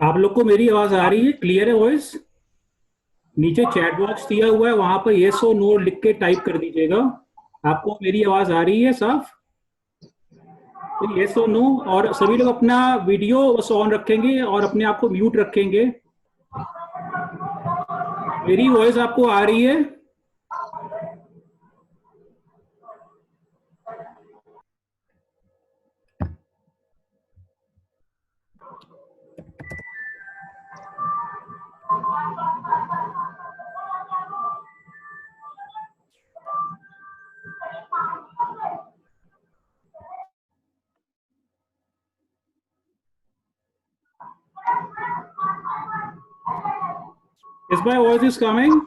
आप लोग को मेरी आवाज आ रही है? क्लियर है वॉइस? नीचे चैट बॉक्स दिया हुआ है, वहां पर येस और नो लिख के टाइप कर दीजिएगा। आपको मेरी आवाज आ रही है साफ? तो येस और नो। और सभी लोग अपना वीडियो बस ऑन रखेंगे और अपने आप को म्यूट रखेंगे। मेरी वॉइस आपको आ रही है? इस bye voice is coming?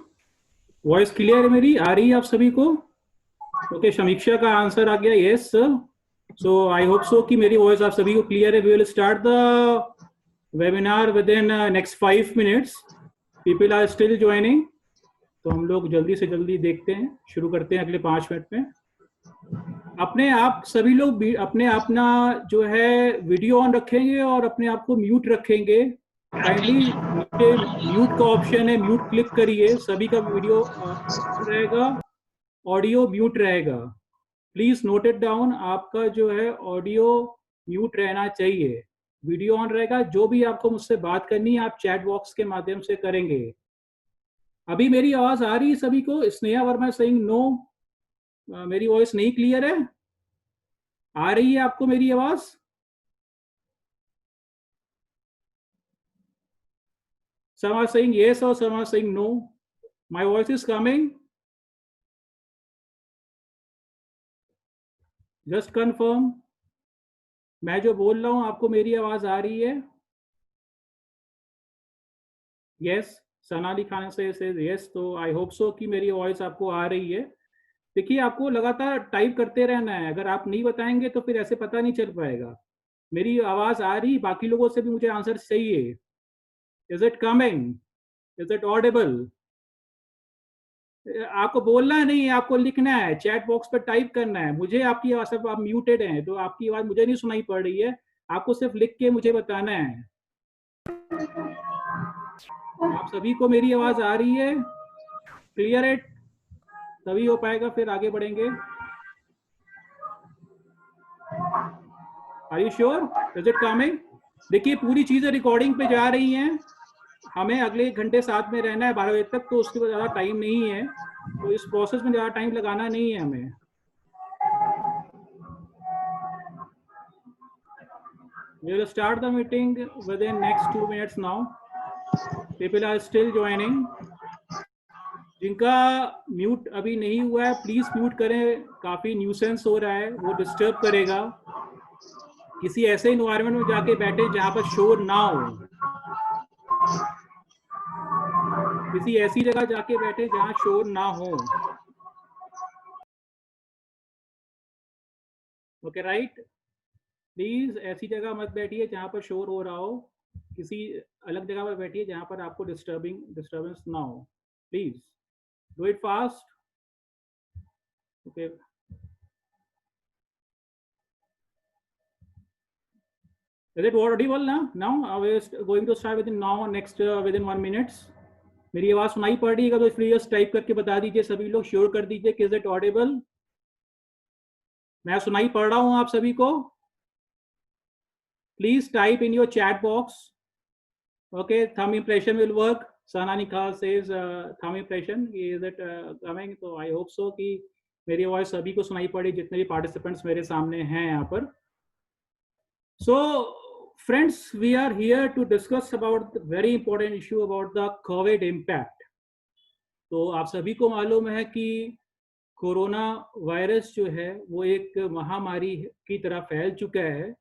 Voice clear है? मेरी आ रही है आप सभी को? ओके, समीक्षा का आंसर आ गया yes. So I hope so कि मेरी वॉइस आप सभी को क्लियर है। We will start the webinar within next 5 minutes. People are still joining, तो हम लोग जल्दी से जल्दी देखते हैं, शुरू करते हैं अगले 5 मिनट में। अपने आप सभी लोग अपने अपना जो है वीडियो ऑन रखेंगे और अपने आप को म्यूट रखेंगे। काइंडली नीचे म्यूट का ऑप्शन है, म्यूट क्लिक करिए। सभी का वीडियो रहेगा, ऑडियो म्यूट रहेगा। प्लीज नोट इट डाउन, आपका जो है ऑडियो म्यूट रहना चाहिए, वीडियो ऑन रहेगा। जो भी आपको मुझसे बात करनी है आप चैट बॉक्स के माध्यम से करेंगे। अभी मेरी आवाज आ रही है सभी को? स्नेहा वर्मा सेइंग नो, मेरी वॉइस नहीं क्लियर है? आ रही है आपको मेरी आवाज? Some are saying yes or some are saying no. My voice is coming. Just confirm. मैं जो बोल रहा हूं आपको मेरी आवाज आ रही है? Yes. सनाली खान से yes, तो आई होप सो कि मेरी वॉइस आपको आ रही है। देखिए, आपको लगातार टाइप करते रहना है। अगर आप नहीं बताएंगे तो फिर ऐसे पता नहीं चल पाएगा। मेरी आवाज आ रही? बाकी लोगों से भी मुझे आंसर चाहिए। Is it coming? Is it Audible? आपको बोलना नहीं है, आपको लिखना है, चैट बॉक्स पर टाइप करना है। मुझे आपकी आवाज, सब आप म्यूटेड हैं तो आपकी आवाज मुझे नहीं सुनाई पड़ रही है। आपको सिर्फ लिख के मुझे बताना है। आप सभी को मेरी आवाज आ रही है? क्लियर है? तभी हो पाएगा, फिर आगे बढ़ेंगे। Are you sure? Is it coming? देखिए, पूरी चीजें रिकॉर्डिंग पे जा रही हैं। हमें अगले 1 घंटे साथ में रहना है 12 बजे तक, तो उसके बाद ज़्यादा टाइम नहीं है, तो इस प्रोसेस में ज़्यादा टाइम लगाना नहीं है हमें। We will start the meeting within next 2 minutes now. People are still joining. जिनका म्यूट अभी नहीं हुआ है प्लीज म्यूट करें, काफी न्यूसेंस हो रहा है, वो डिस्टर्ब करेगा। किसी ऐसे इन्वायरमेंट में जाके बैठे जहां पर शोर ना हो। किसी ऐसी जगह जाके बैठे जहां शोर ना हो। Okay right? प्लीज ऐसी जगह मत बैठिए जहां पर शोर हो रहा हो। किसी अलग जगह पर बैठिए जहां पर आपको डिस्टर्बेंस ना हो। Please do it fast. Okay, is it audible now we are going to start within now next within 1 minutes. मेरी आवाज सुनाई पड़ रही है तो प्लीज टाइप करके बता दीजिए, सभी लोग श्योर कर दीजिए कि इज इट ऑडिबल। मैं सुनाई पड़ रहा हूं आप सभी को? Please type in your chat box. Okay, thumb impression will work. Sana निकाल says thumb impression, is it coming? तो आई होप सो कि मेरी वॉइस सभी को सुनाई पड़ी, जितने भी पार्टिसिपेंट्स मेरे सामने हैं यहाँ पर। So, friends, we are here to discuss about the very important issue about the COVID impact. तो आप सभी को मालूम है कि कोरोना वायरस जो है वो एक महामारी की तरह फैल चुका है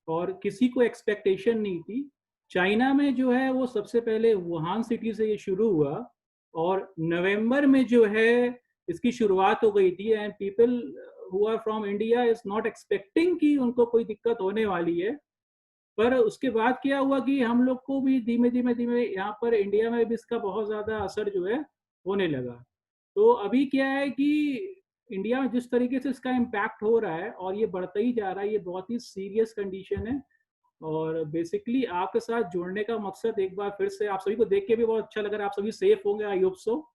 और किसी को एक्सपेक्टेशन नहीं थी। चाइना में जो है वो सबसे पहले वुहान सिटी से ये शुरू हुआ और नवंबर में जो है इसकी शुरुआत हो गई थी। And people who are from India is not expecting कि उनको कोई दिक्कत होने वाली है। पर उसके बाद क्या हुआ कि हम लोग को भी धीमे धीमे धीमे यहाँ पर इंडिया में भी इसका बहुत ज़्यादा असर जो है होने लगा। तो अभी क्या है कि इंडिया में जिस तरीके से इसका इम्पैक्ट हो रहा है और ये बढ़ता ही जा रहा है, ये बहुत ही सीरियस कंडीशन है। और बेसिकली आपके साथ जुड़ने का मकसद एक बार फिर से, आप सभी को देख के भी बहुत अच्छा लग रहा है, आप सभी सेफ होंगे, I hope so.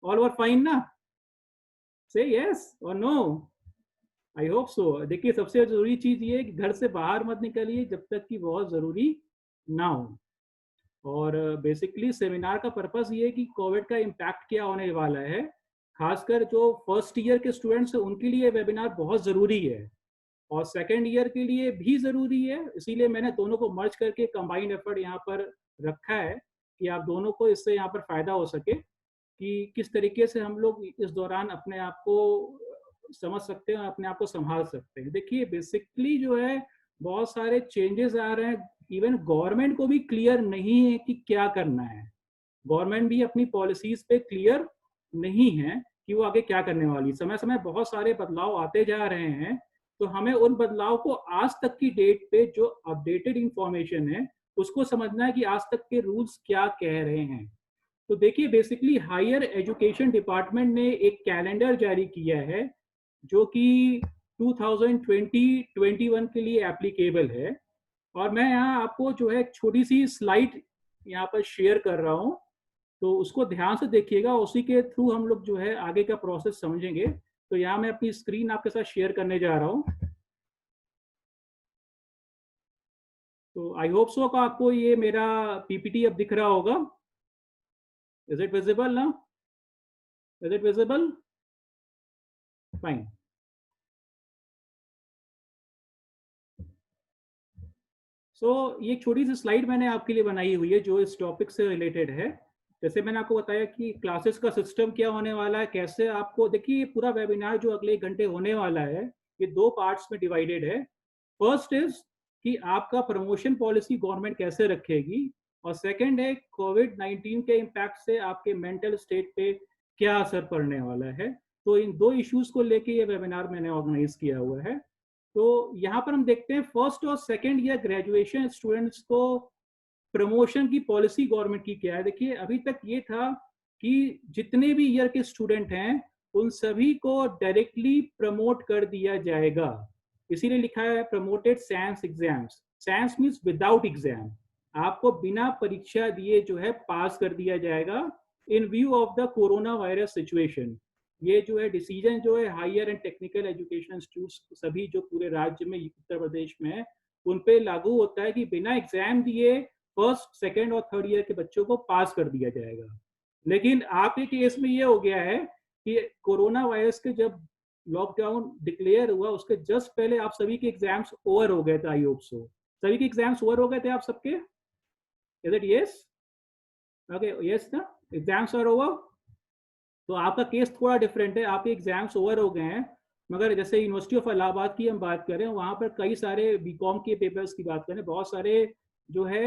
All were fine ना? से यस और नो? I hope so. देखिए, सबसे जरूरी चीज ये है कि घर से बाहर मत निकलिए जब तक कि बहुत जरूरी ना हो। और बेसिकली सेमिनार का पर्पस ये है कि कोविड का इम्पैक्ट क्या होने वाला है, खासकर जो फर्स्ट ईयर के स्टूडेंट्स हैं उनके लिए वेबिनार बहुत ज़रूरी है, और सेकेंड ईयर के लिए भी ज़रूरी है। इसीलिए मैंने दोनों को मर्ज करके कंबाइंड एफर्ट यहाँ पर रखा है कि आप दोनों को इससे यहाँ पर फ़ायदा हो सके कि किस तरीके से हम लोग इस दौरान अपने आप को समझ सकते हैं और अपने आप को संभाल सकते हैं। देखिए, बेसिकली जो है बहुत सारे चेंजेस आ रहे हैं, इवन गवर्नमेंट को भी क्लियर नहीं है कि क्या करना है। गवर्नमेंट भी अपनी पॉलिसीज पे क्लियर नहीं है कि वो आगे क्या करने वाली। समय समय बहुत सारे बदलाव आते जा रहे हैं, तो हमें उन बदलाव को आज तक की डेट पे जो अपडेटेड इंफॉर्मेशन है उसको समझना है कि आज तक के रूल्स क्या कह रहे हैं। तो देखिए, बेसिकली हायर एजुकेशन डिपार्टमेंट ने एक कैलेंडर जारी किया है जो कि 2020-21 के लिए एप्लीकेबल है। और मैं यहाँ आपको जो है एक छोटी सी स्लाइड यहाँ पर शेयर कर रहा हूँ, तो उसको ध्यान से देखिएगा, उसी के थ्रू हम लोग जो है आगे का प्रोसेस समझेंगे। तो यहाँ मैं अपनी स्क्रीन आपके साथ शेयर करने जा रहा हूँ। तो आई होप सो का आपको ये मेरा पीपीटी अब दिख रहा होगा। इज इट विजिबल ना? Is it visible? फाइन। सो ये छोटी सी स्लाइड मैंने आपके लिए बनाई हुई है जो इस टॉपिक से रिलेटेड है। जैसे मैंने आपको बताया कि क्लासेस का सिस्टम क्या होने वाला है, कैसे आपको, देखिए पूरा वेबिनार जो अगले 1 घंटे होने वाला है ये 2 पार्ट्स में डिवाइडेड है। फर्स्ट इज कि आपका प्रमोशन पॉलिसी गवर्नमेंट कैसे रखेगी, और सेकंड है कोविड-19 के इम्पैक्ट से आपके मेंटल स्टेट पे क्या असर पड़ने वाला है। तो इन 2 इश्यूज को लेके ये वेबिनार मैंने ऑर्गेनाइज किया हुआ है। तो यहाँ पर हम देखते हैं फर्स्ट और सेकेंड ईयर ग्रेजुएशन स्टूडेंट्स को प्रमोशन की पॉलिसी गवर्नमेंट की क्या है। देखिए, अभी तक ये था कि जितने भी ईयर के स्टूडेंट हैं उन सभी को डायरेक्टली प्रमोट कर दिया जाएगा। इसीलिए लिखा है promoted science exams. Science means without exam, आपको बिना परीक्षा दिए जो है पास कर दिया जाएगा in view of the corona virus situation. ये जो है डिसीजन जो है higher and technical education institute सभी जो पूरे राज्य में उत्तर प्रदेश में है उन पे लागू होता है कि बिना एग्जाम दिए फर्स्ट सेकेंड और थर्ड ईयर के बच्चों को पास कर दिया जाएगा। लेकिन आपके केस में ये हो गया है कि कोरोना वायरस के जब लॉकडाउन डिक्लेयर हुआ उसके जस्ट पहले आप सभी के एग्जाम्स ओवर हो गए थे। आई होप सो सभी के एग्जाम्स ओवर हो गए थे आप सबके। Is it yes? Okay, yes ना? Exams are over. तो आपका केस थोड़ा डिफरेंट है, आपके एग्जाम्स ओवर हो गए हैं। मगर जैसे यूनिवर्सिटी ऑफ इलाहाबाद की हम बात करें, वहाँ पर कई सारे बीकॉम के पेपर्स की बात करें, बहुत सारे जो है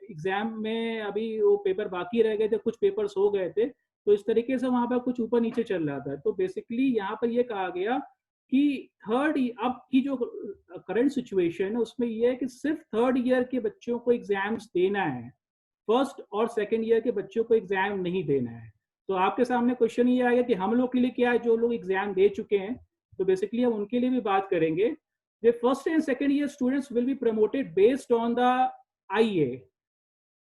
एग्जाम में अभी वो पेपर बाकी रह गए थे, कुछ पेपर्स हो गए थे। तो इस तरीके से वहाँ पर कुछ ऊपर नीचे चल रहा था। तो बेसिकली यहाँ पर ये कहा गया कि थर्ड अब की जो करंट सिचुएशन है उसमें ये है कि सिर्फ थर्ड ईयर के बच्चों को एग्जाम्स देना है, फर्स्ट और सेकेंड ईयर के बच्चों को एग्जाम नहीं देना है। तो आपके सामने क्वेश्चन ये आएगा कि हम लोग के लिए क्या है जो लोग एग्जाम दे चुके हैं। तो बेसिकली हम उनके लिए भी बात करेंगे। The first and second year students will be promoted based on the IA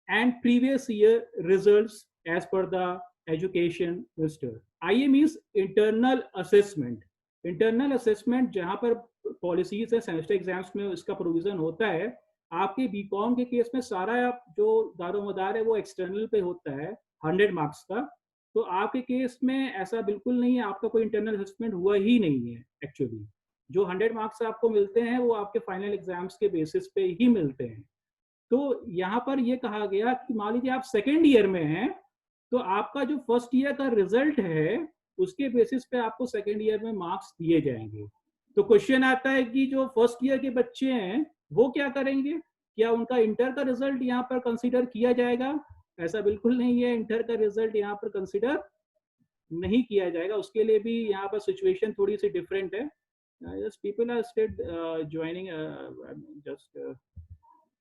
and previous year results as per the education minister. IA means internal assessment. Internal assessment जहां पर पॉलिसीज है सेमेस्टर एग्जाम्स में इसका provision होता है। आपके BCom के case में सारा जो दारोमदार है वो एक्सटर्नल पे होता है 100 मार्क्स का। तो आपके केस में ऐसा बिल्कुल नहीं है, आपका कोई इंटरनल असेसमेंट हुआ ही नहीं है। एक्चुअली जो 100 मार्क्स आपको मिलते हैं वो आपके फाइनल एग्जाम्स के बेसिस पे ही मिलते हैं। तो यहाँ पर ये कहा गया कि मान लीजिए आप सेकेंड ईयर में हैं, तो आपका जो फर्स्ट ईयर का रिजल्ट है उसके बेसिस पे आपको सेकेंड ईयर में मार्क्स दिए जाएंगे। तो क्वेश्चन आता है कि जो फर्स्ट ईयर के बच्चे हैं वो क्या करेंगे, क्या उनका इंटर का रिजल्ट यहाँ पर कंसीडर किया जाएगा? ऐसा बिल्कुल नहीं है, इंटर का रिजल्ट यहाँ पर कंसीडर नहीं किया जाएगा। उसके लिए भी यहाँ पर सिचुएशन थोड़ी सी डिफरेंट है। Yes, people are still joining. Just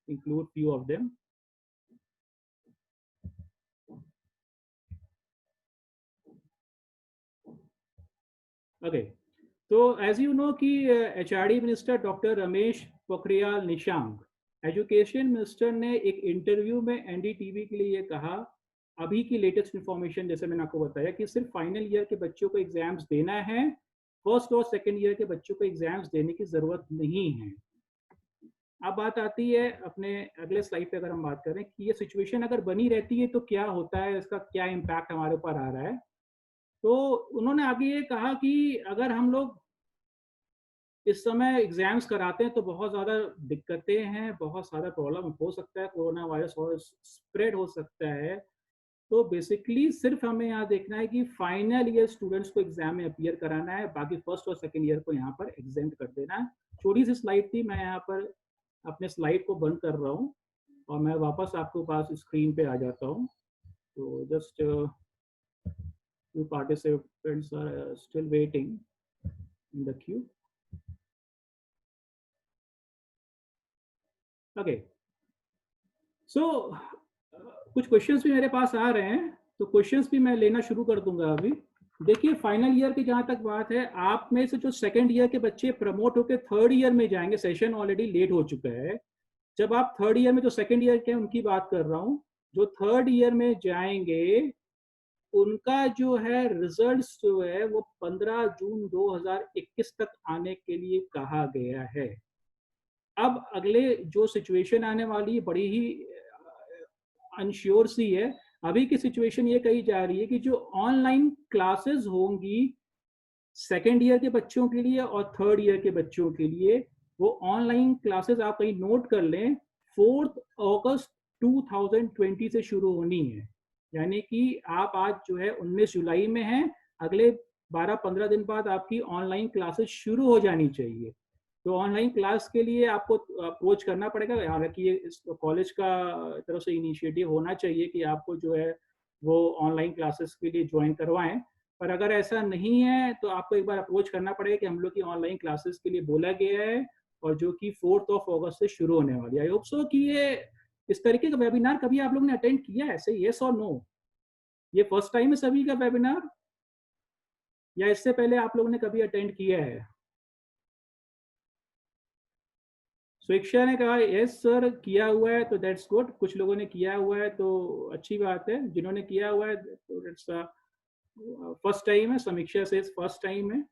include few of them. Okay. तो एज यू नो कि HRD minister doctor Ramesh Pokhriyal Nishank education minister ने एक इंटरव्यू में एनडीटीवी के लिए ये कहा, अभी की लेटेस्ट इन्फॉर्मेशन जैसे मैंने आपको बताया कि सिर्फ फाइनल ईयर के बच्चों को एग्जाम्स देना है, फर्स्ट और सेकेंड ईयर के बच्चों को एग्जाम्स देने की जरूरत नहीं है। अब बात आती है अपने अगले स्लाइड पे, अगर हम बात करें कि ये सिचुएशन अगर बनी रहती है तो क्या होता है, इसका क्या इम्पैक्ट हमारे ऊपर आ रहा है। तो उन्होंने आगे ये कहा कि अगर हम लोग इस समय एग्जाम्स कराते हैं तो बहुत ज़्यादा दिक्कतें हैं, बहुत सारा प्रॉब्लम हो सकता है, कोरोना वायरस और स्प्रेड हो सकता है। तो बेसिकली सिर्फ हमें यहाँ देखना है कि फाइनल ईयर स्टूडेंट्स को एग्जाम में अपीयर कराना है, बाकी फर्स्ट और सेकेंड ईयर को यहाँ पर एग्जाम कर देना है। छोटी सी स्लाइड थी, मैं यहाँ पर अपने स्लाइड को बंद कर रहा हूँ और मैं वापस आपको पास स्क्रीन पे आ जाता हूँ। तो just few participants are still waiting in the queue. Okay. So कुछ क्वेश्चंस भी मेरे पास आ रहे हैं, तो क्वेश्चंस भी मैं लेना शुरू कर दूंगा अभी। देखिए फाइनल ईयर की जहां तक बात है, आप में से जो सेकंड ईयर के बच्चे प्रमोट होकर थर्ड ईयर में जाएंगे, सेशन ऑलरेडी लेट हो चुका है। जब आप थर्ड ईयर में, जो सेकंड ईयर के उनकी बात कर रहा हूँ, जो थर्ड ईयर में जाएंगे उनका जो है रिजल्ट्स जो है वो 15 जून 2021 तक आने के लिए कहा गया है। अब अगले जो सिचुएशन आने वाली है बड़ी ही अनश्योर सी है। अभी की सिचुएशन ये कही जा रही है कि जो ऑनलाइन क्लासेस होंगी सेकेंड ईयर के बच्चों के लिए और थर्ड ईयर के बच्चों के लिए, वो ऑनलाइन क्लासेस आप कहीं नोट कर लें, 4 अगस्त 2020 से शुरू होनी है। यानी कि आप आज जो है 19 जुलाई में हैं, अगले 12-15 दिन बाद आपकी ऑनलाइन क्लासेस शुरू हो जानी चाहिए। तो ऑनलाइन क्लास के लिए आपको अप्रोच करना पड़ेगा। हालांकि ये कॉलेज का तरफ से इनिशिएटिव होना चाहिए कि आपको जो है वो ऑनलाइन क्लासेस के लिए ज्वाइन करवाएं, पर अगर ऐसा नहीं है तो आपको एक बार अप्रोच करना पड़ेगा कि हम लोग की ऑनलाइन क्लासेस के लिए बोला गया है और जो कि 4 अगस्त से शुरू होने वाली है। आई होप सो कि ये इस तरीके का वेबिनार कभी आप लोगों ने अटेंड किया है, ऐसे येस और नो? ये फर्स्ट टाइम है सभी का वेबिनार या इससे पहले आप लोगों ने कभी अटेंड किया है? स्वेच्छा ने कहा यस सर किया हुआ है, तो दैट्स गुड। कुछ लोगों ने किया हुआ है तो अच्छी बात है, जिन्होंने किया हुआ है तो दैट्स फर्स्ट टाइम है। समीक्षा से फर्स्ट टाइम है।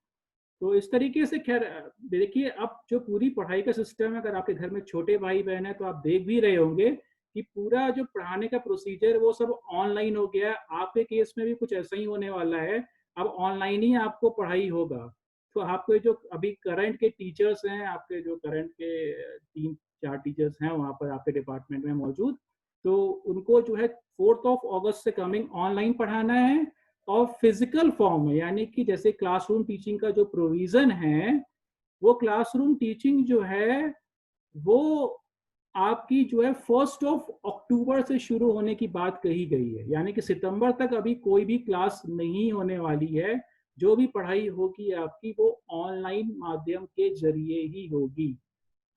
तो इस तरीके से खैर देखिए, अब जो पूरी पढ़ाई का सिस्टम है, अगर आपके घर में छोटे भाई बहन है तो आप देख भी रहे होंगे कि पूरा जो पढ़ाने का प्रोसीजर वो सब ऑनलाइन हो गया। आपके केस में भी कुछ ऐसा ही होने वाला है, अब ऑनलाइन ही आपको पढ़ाई होगा। तो आपके जो अभी करंट के टीचर्स हैं, आपके जो करंट के 3-4 टीचर्स हैं वहाँ पर आपके डिपार्टमेंट में मौजूद, तो उनको जो है 4 अगस्त से कमिंग ऑनलाइन पढ़ाना है और फिजिकल फॉर्म में, यानी कि जैसे क्लासरूम टीचिंग का जो प्रोविजन है, वो क्लासरूम टीचिंग जो है वो आपकी जो है 1 अक्टूबर से शुरू होने की बात कही गई है। यानी कि सितंबर तक अभी कोई भी क्लास नहीं होने वाली है। जो भी पढ़ाई होगी आपकी वो ऑनलाइन माध्यम के जरिए ही होगी।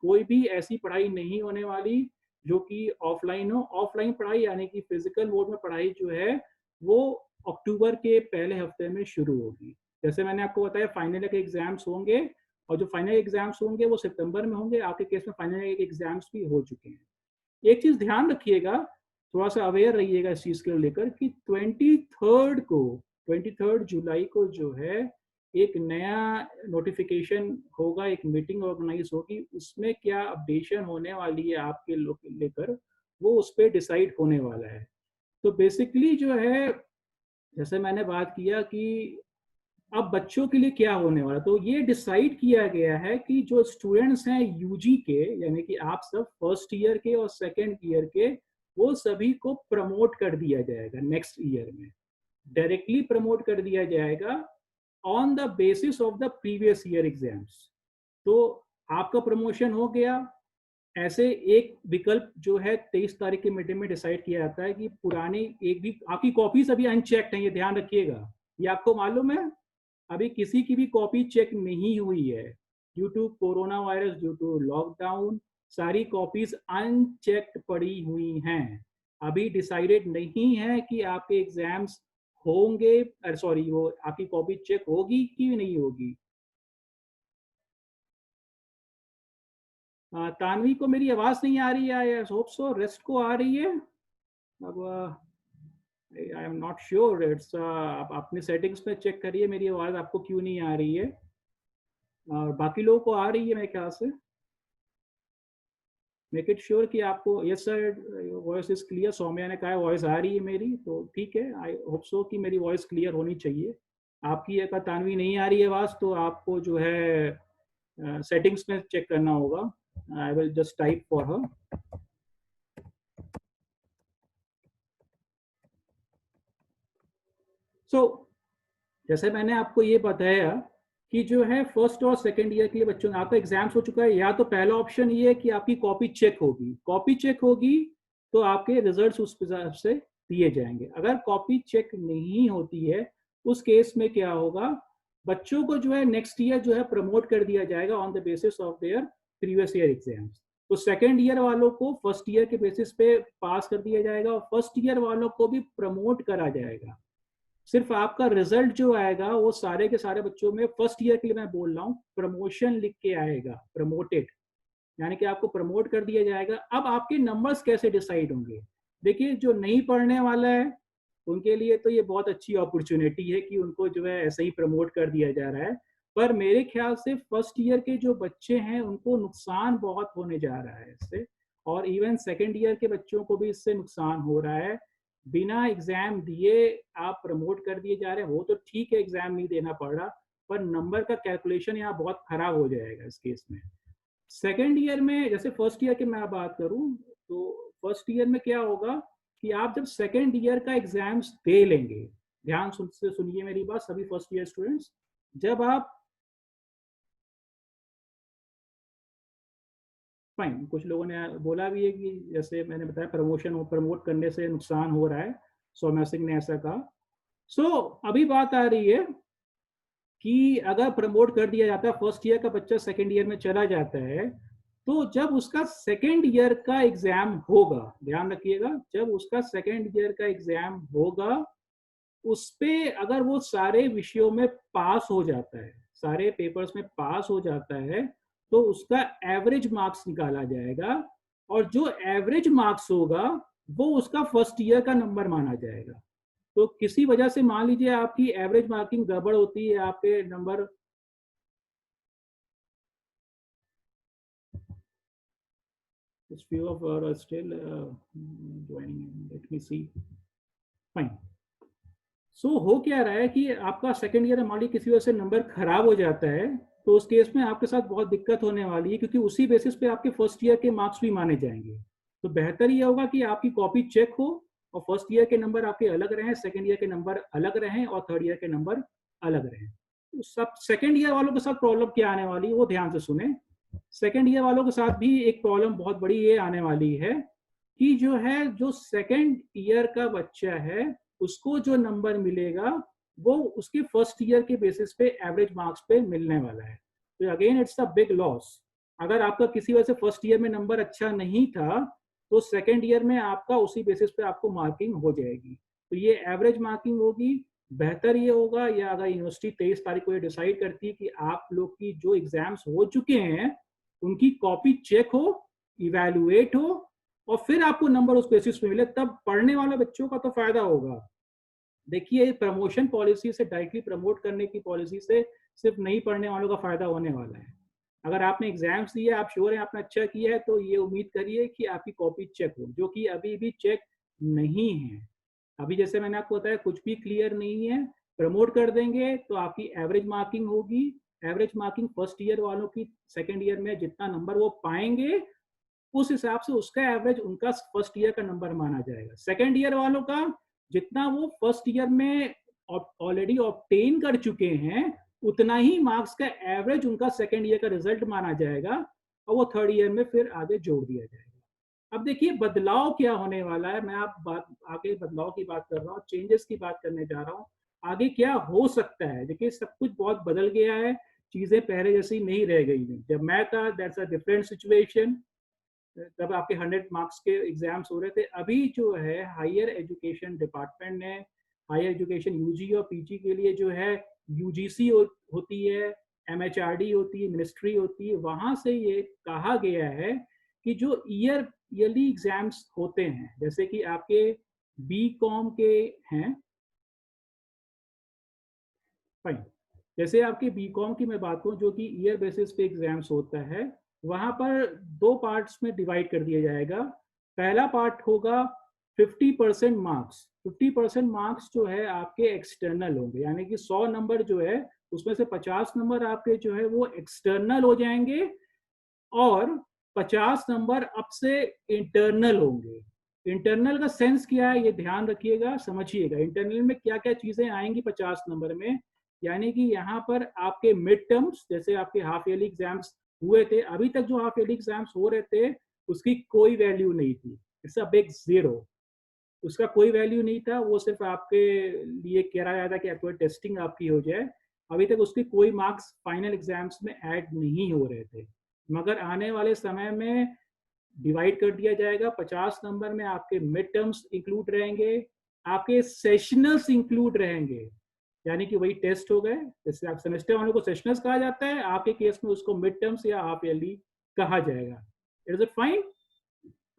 कोई भी ऐसी पढ़ाई नहीं होने वाली जो कि ऑफलाइन हो। ऑफलाइन पढ़ाई यानी कि फिजिकल मोड में पढ़ाई जो है वो अक्टूबर के पहले हफ्ते में शुरू होगी। जैसे मैंने आपको बताया फाइनल के एग्जाम्स होंगे और जो फाइनल एग्जाम्स होंगे वो सितंबर में होंगे। आपके केस में फाइनल एग्जाम्स भी हो चुके हैं। एक चीज ध्यान रखिएगा, थोड़ा सा अवेयर रहिएगा इस चीज को लेकर कि 23 जुलाई को जो है एक नया नोटिफिकेशन होगा, एक मीटिंग ऑर्गेनाइज होगी, उसमें क्या अपडेशन होने वाली है आपके लेकर, वो उस पर डिसाइड होने वाला है। तो बेसिकली जो है, जैसे मैंने बात किया कि अब बच्चों के लिए क्या होने वाला, तो ये डिसाइड किया गया है कि जो स्टूडेंट्स हैं यूजी के, यानी कि आप सब फर्स्ट ईयर के और सेकेंड ईयर के, वो सभी को प्रमोट कर दिया जाएगा नेक्स्ट ईयर में। डायरेक्टली प्रमोट कर दिया जाएगा on the basis of the previous year exams. तो आपका प्रमोशन हो गया। ऐसे एक विकल्प जो है 23 तारीख की मीटिंग में डिसाइड किया जाता है कि पुरानी एक भी आपकी कॉपीज अभी अनचेक्ड है, ये ध्यान रखिएगा। ये आपको मालूम है अभी किसी की भी कॉपी चेक नहीं हुई है due to corona virus, due to lockdown. सारी कॉपीज अनचेक्ड पड़ी हुई हैं। अभी डिसाइडेड नहीं है कि आपके एग्जाम्स होंगे, सॉरी वो आपकी कॉपी चेक होगी कि नहीं होगी। तानवी को मेरी आवाज नहीं आ रही है, आई होप सो रेस्ट को आ रही है। अब I am not sure, it's आप अपने सेटिंग्स में चेक करिए मेरी आवाज आपको क्यों नहीं आ रही है, और बाकी लोगों को आ रही है मेरे ख्याल से। मेक इट श्योर कि आपको, yes sir voice is clear, Saumya ने कहा वॉइस आ रही है मेरी, तो ठीक है, आई होप सो कि मेरी वॉइस क्लियर होनी चाहिए। आपकी अगर तानवी नहीं आ रही है आवाज तो आपको जो है सेटिंग्स में चेक करना होगा। I will just type for her. So जैसे मैंने आपको ये बताया कि जो है फर्स्ट और सेकंड ईयर के लिए बच्चों आपका एग्जाम्स हो चुका है, या तो पहला ऑप्शन ये है कि आपकी कॉपी चेक होगी, कॉपी चेक होगी तो आपके रिजल्ट्स उस हिसाब से दिए जाएंगे। अगर कॉपी चेक नहीं होती है उस केस में क्या होगा, बच्चों को जो है नेक्स्ट ईयर जो है प्रमोट कर दिया जाएगा on the basis of their previous year exams. तो सेकेंड ईयर वालों को फर्स्ट ईयर के बेसिस पे पास कर दिया जाएगा और फर्स्ट ईयर वालों को भी प्रमोट करा जाएगा। सिर्फ आपका रिजल्ट जो आएगा वो सारे के सारे बच्चों में फर्स्ट ईयर के लिए मैं बोल रहा हूँ प्रमोशन लिख के आएगा, प्रमोटेड, यानी कि आपको प्रमोट कर दिया जाएगा। अब आपके नंबर्स कैसे डिसाइड होंगे, देखिए जो नहीं पढ़ने वाला है उनके लिए तो ये बहुत अच्छी अपॉर्चुनिटी है कि उनको जो है ऐसे ही प्रमोट कर दिया जा रहा है, पर मेरे ख्याल से फर्स्ट ईयर के जो बच्चे हैं उनको नुकसान बहुत होने जा रहा है इससे, और इवन सेकेंड ईयर के बच्चों को भी इससे नुकसान हो रहा है। बिना एग्जाम दिए आप प्रमोट कर दिए जा रहे हैं, वो तो ठीक है एग्जाम नहीं देना पड़ रहा, पर नंबर का कैलकुलेशन यहाँ बहुत खराब हो जाएगा इस केस में। सेकेंड ईयर में जैसे फर्स्ट ईयर की मैं बात करूं तो फर्स्ट ईयर में क्या होगा कि आप जब सेकेंड ईयर का एग्जाम्स दे लेंगे, ध्यान से सुनिए मेरी बात सभी फर्स्ट ईयर स्टूडेंट्स, जब आप फाइन, कुछ लोगों ने बोला भी है कि जैसे मैंने बताया प्रमोट करने से नुकसान हो रहा है, सौम्या सिंह ने ऐसा कहा। अभी बात आ रही है कि अगर प्रमोट कर दिया जाता है, फर्स्ट ईयर का बच्चा सेकेंड ईयर में चला जाता है, तो जब उसका सेकेंड ईयर का एग्जाम होगा, ध्यान रखिएगा, जब उसका सेकेंड ईयर का एग्जाम होगा उस पे अगर वो सारे विषयों में पास हो जाता है, सारे पेपर्स में पास हो जाता है, तो उसका एवरेज मार्क्स निकाला जाएगा, और जो एवरेज मार्क्स होगा वो उसका फर्स्ट ईयर का नंबर माना जाएगा। तो किसी वजह से मान लीजिए आपकी एवरेज मार्किंग गड़बड़ होती है, आपके number few of are still joining, let me see, fine। हो क्या रहा है कि आपका सेकेंड ईयर मान लीजिए किसी वजह से नंबर खराब हो जाता है, तो उस केस में आपके साथ बहुत दिक्कत होने वाली है, क्योंकि उसी बेसिस पे आपके फर्स्ट ईयर के मार्क्स भी माने जाएंगे। तो बेहतर ये होगा कि आपकी कॉपी चेक हो और फर्स्ट ईयर के नंबर आपके अलग रहें, सेकेंड ईयर के नंबर अलग रहें और थर्ड ईयर के नंबर अलग रहें। तो सब सेकेंड ईयर वालों के साथ प्रॉब्लम क्या आने वाली है वो ध्यान से सुने। सेकेंड ईयर वालों के साथ भी एक प्रॉब्लम बहुत बड़ी ये आने वाली है कि जो है जो सेकेंड ईयर का बच्चा है उसको जो नंबर मिलेगा वो उसके फर्स्ट ईयर के बेसिस पे एवरेज मार्क्स पे मिलने वाला है। तो again it's a big loss. अगर आपका किसी वजह से फर्स्ट ईयर में नंबर अच्छा नहीं था तो सेकेंड ईयर में आपका उसी बेसिस पे आपको मार्किंग हो जाएगी, तो ये एवरेज मार्किंग होगी। बेहतर ये होगा, या अगर यूनिवर्सिटी 23 तारीख को ये डिसाइड करती है कि आप लोग की जो एग्जाम्स हो चुके हैं उनकी कॉपी चेक हो, इवेल्युएट हो, और फिर आपको नंबर उस बेसिस पे मिले, तब पढ़ने वाले बच्चों का तो फायदा होगा। देखिए प्रमोशन पॉलिसी से, डायरेक्टली प्रमोट करने की पॉलिसी से सिर्फ नहीं पढ़ने वालों का फायदा होने वाला है। अगर आपने एग्जाम्स दिए, आप श्योर है आपने अच्छा किया है, तो ये उम्मीद करिए कि आपकी कॉपी चेक हो, जो कि अभी भी चेक नहीं है। अभी जैसे मैंने आपको बताया कुछ भी क्लियर नहीं है, प्रमोट कर देंगे तो आपकी एवरेज मार्किंग होगी, एवरेज मार्किंग फर्स्ट ईयर वालों की सेकेंड ईयर में जितना नंबर वो पाएंगे उस हिसाब से उसका एवरेज उनका फर्स्ट ईयर का नंबर माना जाएगा। सेकेंड ईयर वालों का जितना वो फर्स्ट ईयर में ऑलरेडी ऑब्टेन कर चुके हैं उतना ही मार्क्स का एवरेज उनका सेकेंड ईयर का रिजल्ट माना जाएगा, और वो थर्ड ईयर में फिर आगे जोड़ दिया जाएगा। अब देखिए बदलाव क्या होने वाला है, मैं आगे बदलाव की बात कर रहा हूँ, चेंजेस की बात करने जा रहा हूँ। आगे क्या हो सकता है, देखिए सब कुछ बहुत बदल गया है, चीजें पहले जैसी नहीं रह गई हैं। जब मैं था दैट्स अ डिफरेंट सिचुएशन, तब आपके 100 मार्क्स के एग्जाम्स हो रहे थे। अभी जो है हायर एजुकेशन डिपार्टमेंट ने हायर एजुकेशन यूजी और पीजी के लिए जो है यूजीसी होती है, MHRD होती है, मिनिस्ट्री होती है, वहां से ये कहा गया है कि जो ईयरली एग्जाम्स होते हैं, जैसे कि आपके B.Com के हैं, फाइन, जैसे आपके B.Com की मैं बात करूं जो कि ईयर बेसिस पे एग्जाम्स होता है, वहां पर दो पार्ट्स में डिवाइड कर दिया जाएगा। पहला पार्ट होगा 50% मार्क्स। 50% मार्क्स जो है आपके एक्सटर्नल होंगे, यानी कि 100 नंबर जो है उसमें से 50 नंबर आपके जो है वो एक्सटर्नल हो जाएंगे और 50 नंबर अब से इंटरनल होंगे। इंटरनल का सेंस क्या है ये ध्यान रखिएगा, समझिएगा इंटरनल में क्या क्या चीजें आएंगी 50 नंबर में। यानी कि यहाँ पर आपके मिड टर्म्स, जैसे आपके हाफ ईयरली एग्जाम्स हुए थे, अभी तक जो हाफ ईयरली एग्जाम्स हो रहे थे उसकी कोई वैल्यू नहीं थी, इट्स अ बिग जीरो, उसका कोई वैल्यू नहीं था, वो सिर्फ आपके लिए करा जाता कि आपको टेस्टिंग आपकी हो जाए। अभी तक उसके कोई मार्क्स फाइनल एग्जाम्स में ऐड नहीं हो रहे थे, मगर आने वाले समय में डिवाइड कर दिया जाएगा। 50 नंबर में आपके मिड टर्म्स इंक्लूड रहेंगे, आपके सेशनल्स इंक्लूड रहेंगे, यानी कि वही टेस्ट हो गए, जैसे आप सेमेस्टर वालों को सेशनल्स कहा जाता है, आपके केस में उसको मिड टर्म्स या हाफ ईयरली कहा जाएगा। Is it fine?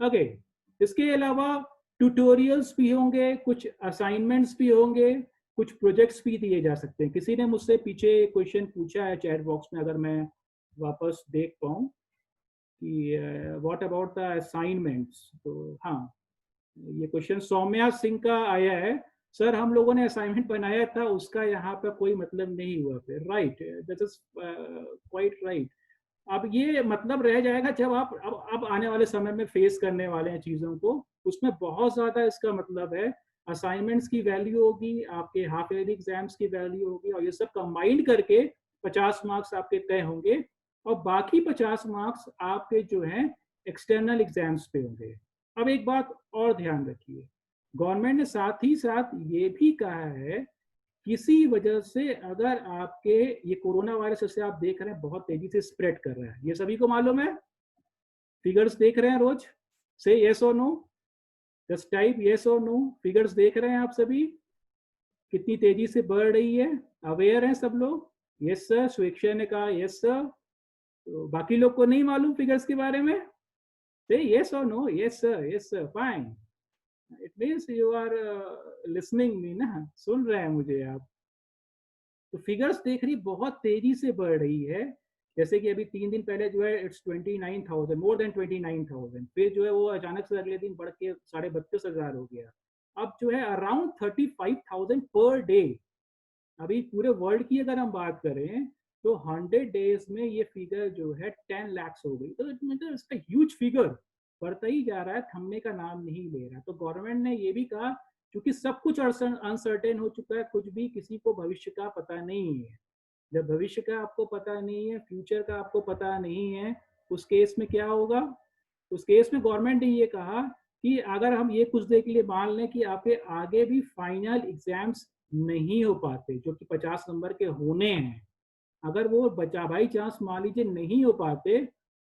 ओके। इसके अलावा ट्यूटोरियल्स भी होंगे, कुछ असाइनमेंट्स भी होंगे, कुछ प्रोजेक्ट्स भी दिए जा सकते हैं। किसी ने मुझसे पीछे क्वेश्चन पूछा है चैट बॉक्स में, अगर मैं वापस देख पाऊँ कि व्हाट अबाउट द असाइनमेंट्स, तो हाँ, ये क्वेश्चन सौम्या सिंह का आया है, सर हम लोगों ने असाइनमेंट बनाया था उसका यहाँ पर कोई मतलब नहीं हुआ फिर। Right, that is quite right. अब ये मतलब रह जाएगा जब आप अब आने वाले समय में फेस करने वाले हैं चीज़ों को, उसमें बहुत ज़्यादा इसका मतलब है असाइनमेंट्स की वैल्यू होगी, आपके हाफ ईयरली एग्जाम्स की वैल्यू होगी, और ये सब कंबाइंड करके 50 मार्क्स आपके तय होंगे, और बाकी 50 मार्क्स आपके जो हैं एक्सटर्नल एग्जाम्स पे होंगे। अब एक बात और ध्यान रखिए, गवर्नमेंट ने साथ ही साथ ये भी कहा है किसी वजह से अगर आपके ये कोरोना वायरस जैसे आप देख रहे हैं बहुत तेजी से स्प्रेड कर रहा है, ये सभी को मालूम है, फिगर्स देख रहे हैं रोज, से यस और नो, जस्ट टाइप यस और नो, फिगर्स देख रहे हैं आप सभी कितनी तेजी से बढ़ रही है, अवेयर हैं सब लोग? यस सर, स्वेच्छा ने कहा यस सर। तो बाकी लोग को नहीं मालूम फिगर्स के बारे में? से यस और no? Yes sir, fine, it means you are listening me ना, सुन रहे हैं मुझे आप। तो फिगर्स देख रही बहुत तेजी से बढ़ रही है, जैसे कि अभी 3 दिन पहले जो है इट्स 29,000, मोर देन 29,000, फिर जो है वो अचानक से अगले दिन बढ़ के 32,500 हो गया, अब जो है अराउंड 35,000 पर डे। अभी पूरे वर्ल्ड की अगर हम बात करें तो 100 डेज में ये फिगर जो है 10 लाख हो गई, तो मतलब इसका ह्यूज फिगर बढ़ता ही जा रहा है, थमने का नाम नहीं ले रहा। तो गवर्नमेंट ने ये भी कहा क्योंकि सब कुछ अनसर्टेन हो चुका है, कुछ भी किसी को भविष्य का पता नहीं है, जब भविष्य का आपको पता नहीं है, फ्यूचर का आपको पता नहीं है, उस केस में क्या होगा? उस केस में गवर्नमेंट ने ये कहा कि अगर हम ये कुछ देर के लिए मान लें कि आपके आगे भी फाइनल एग्जाम्स नहीं हो पाते जो कि 50 नंबर के होने हैं, अगर वो बचा बाई चांस मान लीजिए नहीं हो पाते,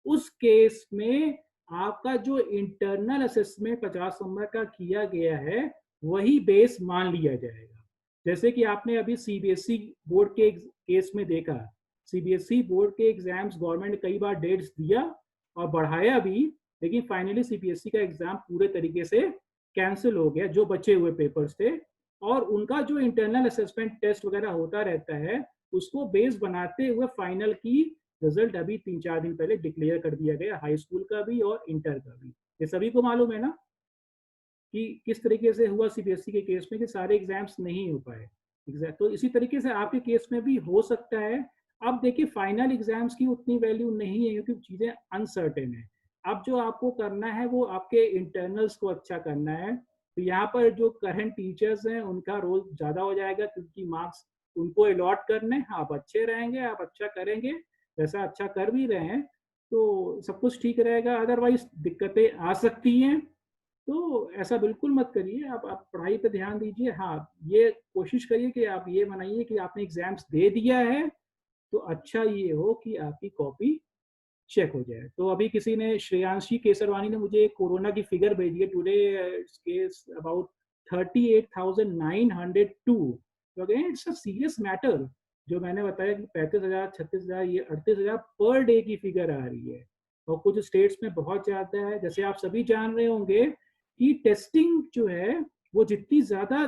उस केस में आपका जो इंटरनल असेसमेंट 50 नंबर का किया गया है वही बेस मान लिया जाएगा। जैसे कि आपने अभी सीबीएसई बोर्ड के केस में देखा, सीबीएसई बोर्ड के एग्जाम्स गवर्नमेंट ने कई बार डेट्स दिया और बढ़ाया भी, लेकिन फाइनली सीबीएसई का एग्जाम पूरे तरीके से कैंसिल हो गया, जो बचे हुए पेपर्स थे, और उनका जो इंटरनल असेसमेंट टेस्ट वगैरह होता रहता है उसको बेस बनाते हुए फाइनल की रिजल्ट अभी 3-4 दिन पहले डिक्लेयर कर दिया गया, हाई स्कूल का भी और इंटर का भी। ये सभी को मालूम है ना कि किस तरीके से हुआ सीबीएसई के केस में कि सारे एग्जाम्स नहीं हो पाए। तो इसी तरीके से आपके केस में भी हो सकता है। अब देखिए फाइनल एग्जाम्स की उतनी वैल्यू नहीं है क्योंकि चीज़ें अनसर्टेन है। अब जो आपको करना है वो आपके इंटरनल्स को अच्छा करना है, तो यहाँ पर जो करंट टीचर्स हैं उनका रोल ज़्यादा हो जाएगा क्योंकि मार्क्स उनको अलॉट करने, आप अच्छे रहेंगे, आप अच्छा करेंगे, वैसा अच्छा कर भी रहे हैं तो सब कुछ ठीक रहेगा। अदरवाइज दिक्कतें आ सकती हैं, तो ऐसा बिल्कुल मत करिए, आप पढ़ाई पे ध्यान दीजिए। हाँ, ये कोशिश करिए कि आप ये बनाइए कि आपने एग्जाम्स दे दिया है तो अच्छा ये हो कि आपकी कॉपी चेक हो जाए। तो अभी किसी ने, श्रेयांशी केसरवानी ने मुझे कोरोना की फिगर भेजी है, टुडे केस अबाउट 38,902। तो again it's a serious matter, जो मैंने बताया कि 35,000, 36,000, ये 38,000 पर डे की फिगर आ रही है। और कुछ स्टेट्स में बहुत ज़्यादा है। जैसे आप सभी जान रहे होंगे कि टेस्टिंग जो है वो जितनी ज़्यादा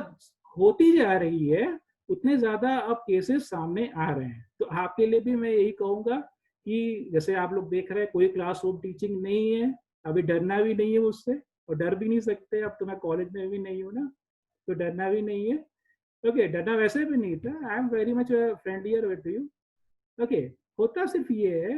होती जा रही है उतने ज़्यादा अब केसेस सामने आ रहे हैं। तो आपके लिए भी मैं यही कहूँगा कि जैसे आप लोग देख रहे हैं कोई क्लासरूम टीचिंग नहीं है, अभी डरना भी नहीं है मुझसे और डर भी नहीं सकते। अब तो मैं कॉलेज में भी नहीं हूँ ना, तो डरना भी नहीं है। ओके, डरना वैसे भी नहीं था। I am very much friendlier with you. Okay, होता सिर्फ ये है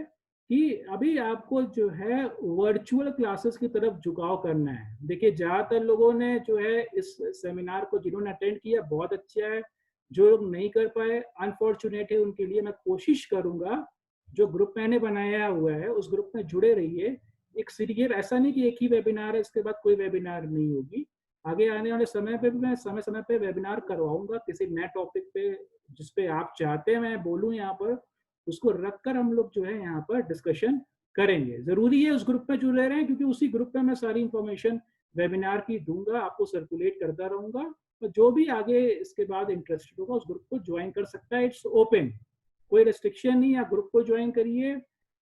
कि अभी आपको जो है वर्चुअल क्लासेस की तरफ झुकाव करना है। देखिए ज़्यादातर लोगों ने जो है इस सेमिनार को जिन्होंने अटेंड किया बहुत अच्छा है। जो लोग नहीं कर पाए अनफॉर्चुनेट है, उनके लिए मैं कोशिश करूंगा जो ग्रुप मैंने बनाया हुआ है उस ग्रुप में जुड़े रहिए। एक सीरियल ऐसा नहीं कि एक ही वेबिनार है इसके बाद कोई वेबिनार नहीं होगी। आगे आने वाले समय पे भी मैं समय समय पे वेबिनार करवाऊंगा किसी नए टॉपिक पे जिसपे आप चाहते हैं मैं बोलूँ यहाँ पर, उसको रखकर हम लोग जो है यहाँ पर डिस्कशन करेंगे। जरूरी है उस ग्रुप में जुड़े रहें क्योंकि उसी ग्रुप में मैं सारी इंफॉर्मेशन वेबिनार की दूंगा, आपको सर्कुलेट करता रहूंगा। और जो भी आगे इसके बाद इंटरेस्टेड होगा उस ग्रुप को ज्वाइन कर सकता है। इट्स ओपन, कोई रेस्ट्रिक्शन नहीं। आप ग्रुप को ज्वाइन करिए,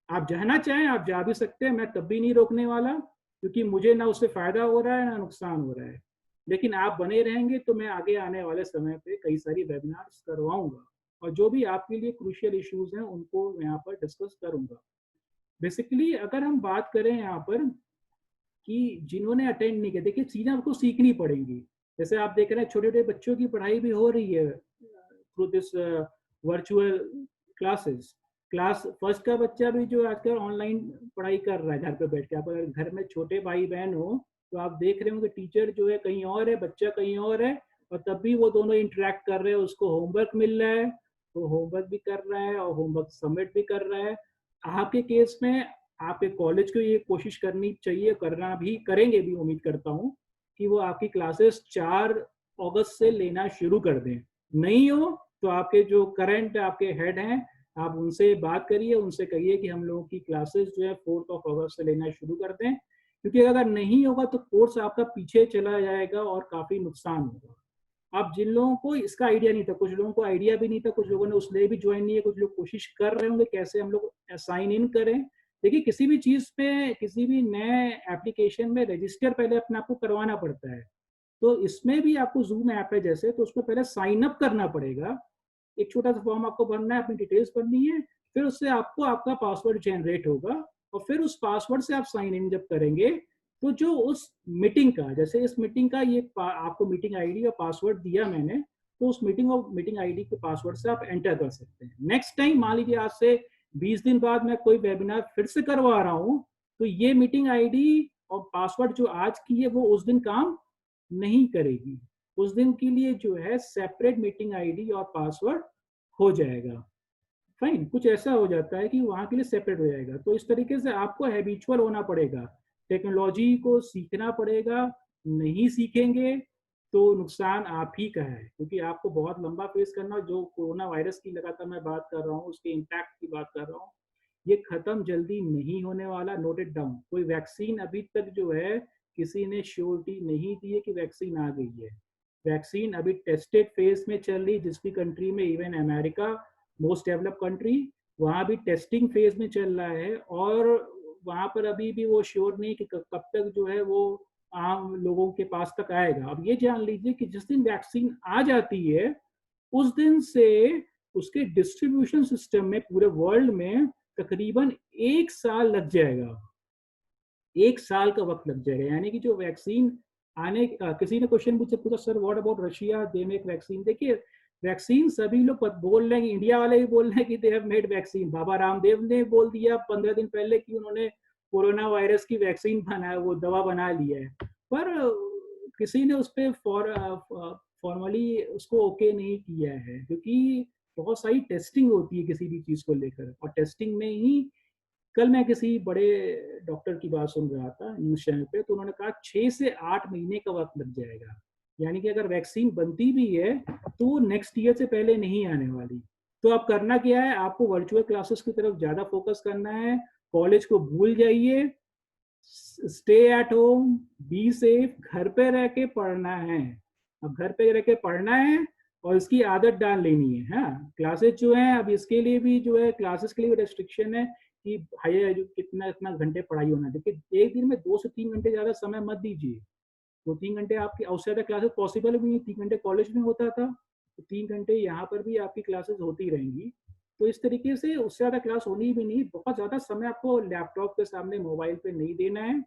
आप जाना चाहें आप जा भी सकते हैं, मैं तब भी नहीं रोकने वाला क्योंकि मुझे ना उससे फायदा हो रहा है ना नुकसान हो रहा है। लेकिन आप बने रहेंगे तो मैं आगे आने वाले समय पे कई सारी वेबिनार्स करवाऊंगा और जो भी आपके लिए क्रूशियल इश्यूज हैं उनको यहाँ पर डिस्कस करूंगा। बेसिकली अगर हम बात करें यहाँ पर कि जिन्होंने अटेंड नहीं किया, देखिए चीजें आपको सीखनी पड़ेंगी। जैसे आप देख रहे हैं छोटे छोटे बच्चों की पढ़ाई भी हो रही है through this virtual classes. Class first का बच्चा भी जो आजकल ऑनलाइन पढ़ाई कर रहा है घर पे बैठ के। आप अगर घर में छोटे भाई बहन हो तो आप देख रहे होंगे टीचर जो है कहीं और है, बच्चा कहीं और है, और तब भी वो दोनों इंटरेक्ट कर रहे हैं। उसको होमवर्क मिल रहा है, वो होमवर्क भी कर रहा है और होमवर्क सबमिट भी कर रहा है। आपके केस में आपके कॉलेज को ये कोशिश करनी चाहिए, करना भी करेंगे भी उम्मीद करता हूँ कि वो आपकी क्लासेस 4 अगस्त से लेना शुरू कर दें। नहीं हो तो आपके जो करंट आपके हेड हैं आप उनसे बात करिए, उनसे कहिए कि हम लोगों की क्लासेस जो है 4 अगस्त से लेना शुरू कर दें। क्योंकि अगर नहीं होगा तो कोर्स आपका पीछे चला जाएगा और काफी नुकसान होगा। अब जिन लोगों को इसका आइडिया नहीं था, कुछ लोगों को आइडिया भी नहीं था, कुछ लोगों ने उसलिए भी ज्वाइन नहीं है, कुछ लोग कोशिश कर रहे होंगे कैसे हम लोग साइन इन करें। देखिए किसी भी चीज पे किसी भी नए एप्लीकेशन में रजिस्टर पहले अपने आप को करवाना पड़ता है। तो इसमें भी आपको जूम ऐप है जैसे, तो उसको पहले साइन अप करना पड़ेगा। एक छोटा सा फॉर्म आपको भरना है, अपनी डिटेल्स भरनी है, फिर उससे आपको आपका पासवर्ड जनरेट होगा और फिर उस पासवर्ड से आप साइन इन जब करेंगे तो जो उस मीटिंग का, जैसे इस मीटिंग का ये आपको मीटिंग आईडी और पासवर्ड दिया मैंने, तो उस मीटिंग आईडी के पासवर्ड से आप एंटर कर सकते हैं। नेक्स्ट टाइम मान लीजिए आज से 20 दिन बाद मैं कोई वेबिनार फिर से करवा रहा हूँ तो ये मीटिंग आईडी और पासवर्ड जो आज की है वो उस दिन काम नहीं करेगी। उस दिन के लिए जो है सेपरेट मीटिंग आईडी और पासवर्ड हो जाएगा। फाइन, कुछ ऐसा हो जाता है कि वहां के लिए सेपरेट हो जाएगा। तो इस तरीके से आपको हैबिचुअल होना पड़ेगा, टेक्नोलॉजी को सीखना पड़ेगा। नहीं सीखेंगे तो नुकसान आप ही का है क्योंकि आपको बहुत लंबा फेस करना। जो कोरोना वायरस की लगातार मैं बात कर रहा हूँ उसके इम्पैक्ट की बात कर रहा हूँ, ये खत्म जल्दी नहीं होने वाला। Note it down. कोई वैक्सीन अभी तक जो है किसी ने श्योरिटी नहीं दी है कि वैक्सीन आ गई है। वैक्सीन अभी टेस्टेड फेज में चल रही, जिस भी कंट्री में, even America most develop country, वहाँ भी टेस्टिंग फेज में चल रहा है और वहाँ पर अभी भी वो श्योर नहीं कि कब तक जो है वो आम लोगों के पास तक आएगा। अब ये जान लीजिए कि जिस दिन वैक्सीन आ जाती है उस दिन से उसके डिस्ट्रीब्यूशन सिस्टम में पूरे वर्ल्ड में तकरीबन 1 साल लग जाएगा। 1 साल का वक्त लग जाएगा। यानी कि जो वैक्सीन आने, किसी ने क्वेश्चन मुझसे पूछा sir what about Russia, they make vaccine. देखिए वैक्सीन सभी लोग बोल रहे हैं, इंडिया वाले भी बोल रहे हैं कि they have made vaccine. Baba Ramdev ने बोल दिया 15 दिन पहले कि उन्होंने कोरोना वायरस की वैक्सीन बनाया, वो दवा बना लिया है। पर किसी ने उस पर फॉर्मली उसको ओके नहीं किया है क्योंकि बहुत सारी टेस्टिंग होती है किसी भी चीज को लेकर। और टेस्टिंग में ही, कल मैं किसी बड़े डॉक्टर की बात सुन रहा था न्यूज चैनल पे, तो उन्होंने कहा 6 से 8 महीने का वक्त लग जाएगा। यानी कि अगर वैक्सीन बनती भी है तो नेक्स्ट ईयर से पहले नहीं आने वाली। तो अब करना क्या है, आपको वर्चुअल क्लासेस की तरफ ज्यादा फोकस करना है। कॉलेज को भूल जाइए, stay at home, be safe, घर पे रह के पढ़ना है। अब घर पे रह के पढ़ना है और इसकी आदत डाल लेनी है। हाँ, क्लासेस जो है अब इसके लिए भी जो है, क्लासेस के लिए भी रेस्ट्रिक्शन है कि हायर कितना इतना घंटे पढ़ाई होना। देखिए एक दिन में 2 से 3 घंटे ज़्यादा समय मत दीजिए। 2-3 घंटे आपकी, उससे ज़्यादा क्लासेस पॉसिबल भी नहीं। 3 घंटे कॉलेज में होता था, तो 3 घंटे यहाँ पर भी आपकी क्लासेस होती रहेंगी। तो इस तरीके से उससे ज़्यादा क्लास होनी भी नहीं। बहुत ज़्यादा समय आपको लैपटॉप के सामने, मोबाइल पे नहीं देना है।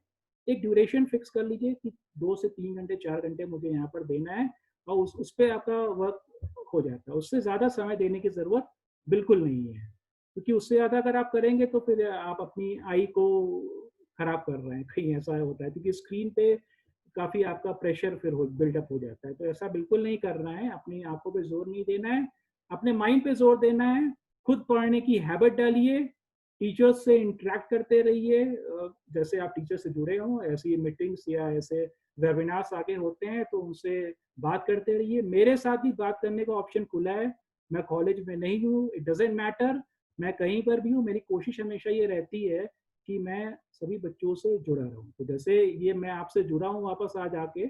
एक ड्यूरेशन फिक्स कर लीजिए कि 2 से 3 घंटे, 4 घंटे मुझे यहाँ पर देना है, और उस पर आपका वर्क हो जाता है। उससे ज़्यादा समय देने की ज़रूरत बिल्कुल नहीं है, क्योंकि उससे ज़्यादा अगर आप करेंगे तो फिर आप अपनी आई को खराब कर रहे हैं, कहीं ऐसा होता है, क्योंकि स्क्रीन पे काफ़ी आपका प्रेशर फिर बिल्डअप हो जाता है। तो ऐसा बिल्कुल नहीं करना है, अपनी आंखों पे जोर नहीं देना है, अपने माइंड पे जोर देना है। खुद पढ़ने की हैबिट डालिए, टीचर्स से इंटरेक्ट करते रहिए। जैसे आप टीचर से जुड़े हों, ऐसी मीटिंग्स या ऐसे वेबिनार्स आगे होते हैं तो उनसे बात करते रहिए। मेरे साथ भी बात करने का ऑप्शन खुला है। मैं कॉलेज में नहीं हूँ, इट डजेंट मैटर, मैं कहीं पर भी हूँ। मेरी कोशिश हमेशा ये रहती है कि मैं सभी बच्चों से जुड़ा रहूँ। तो जैसे ये मैं आपसे जुड़ा हूँ वापस आज आके,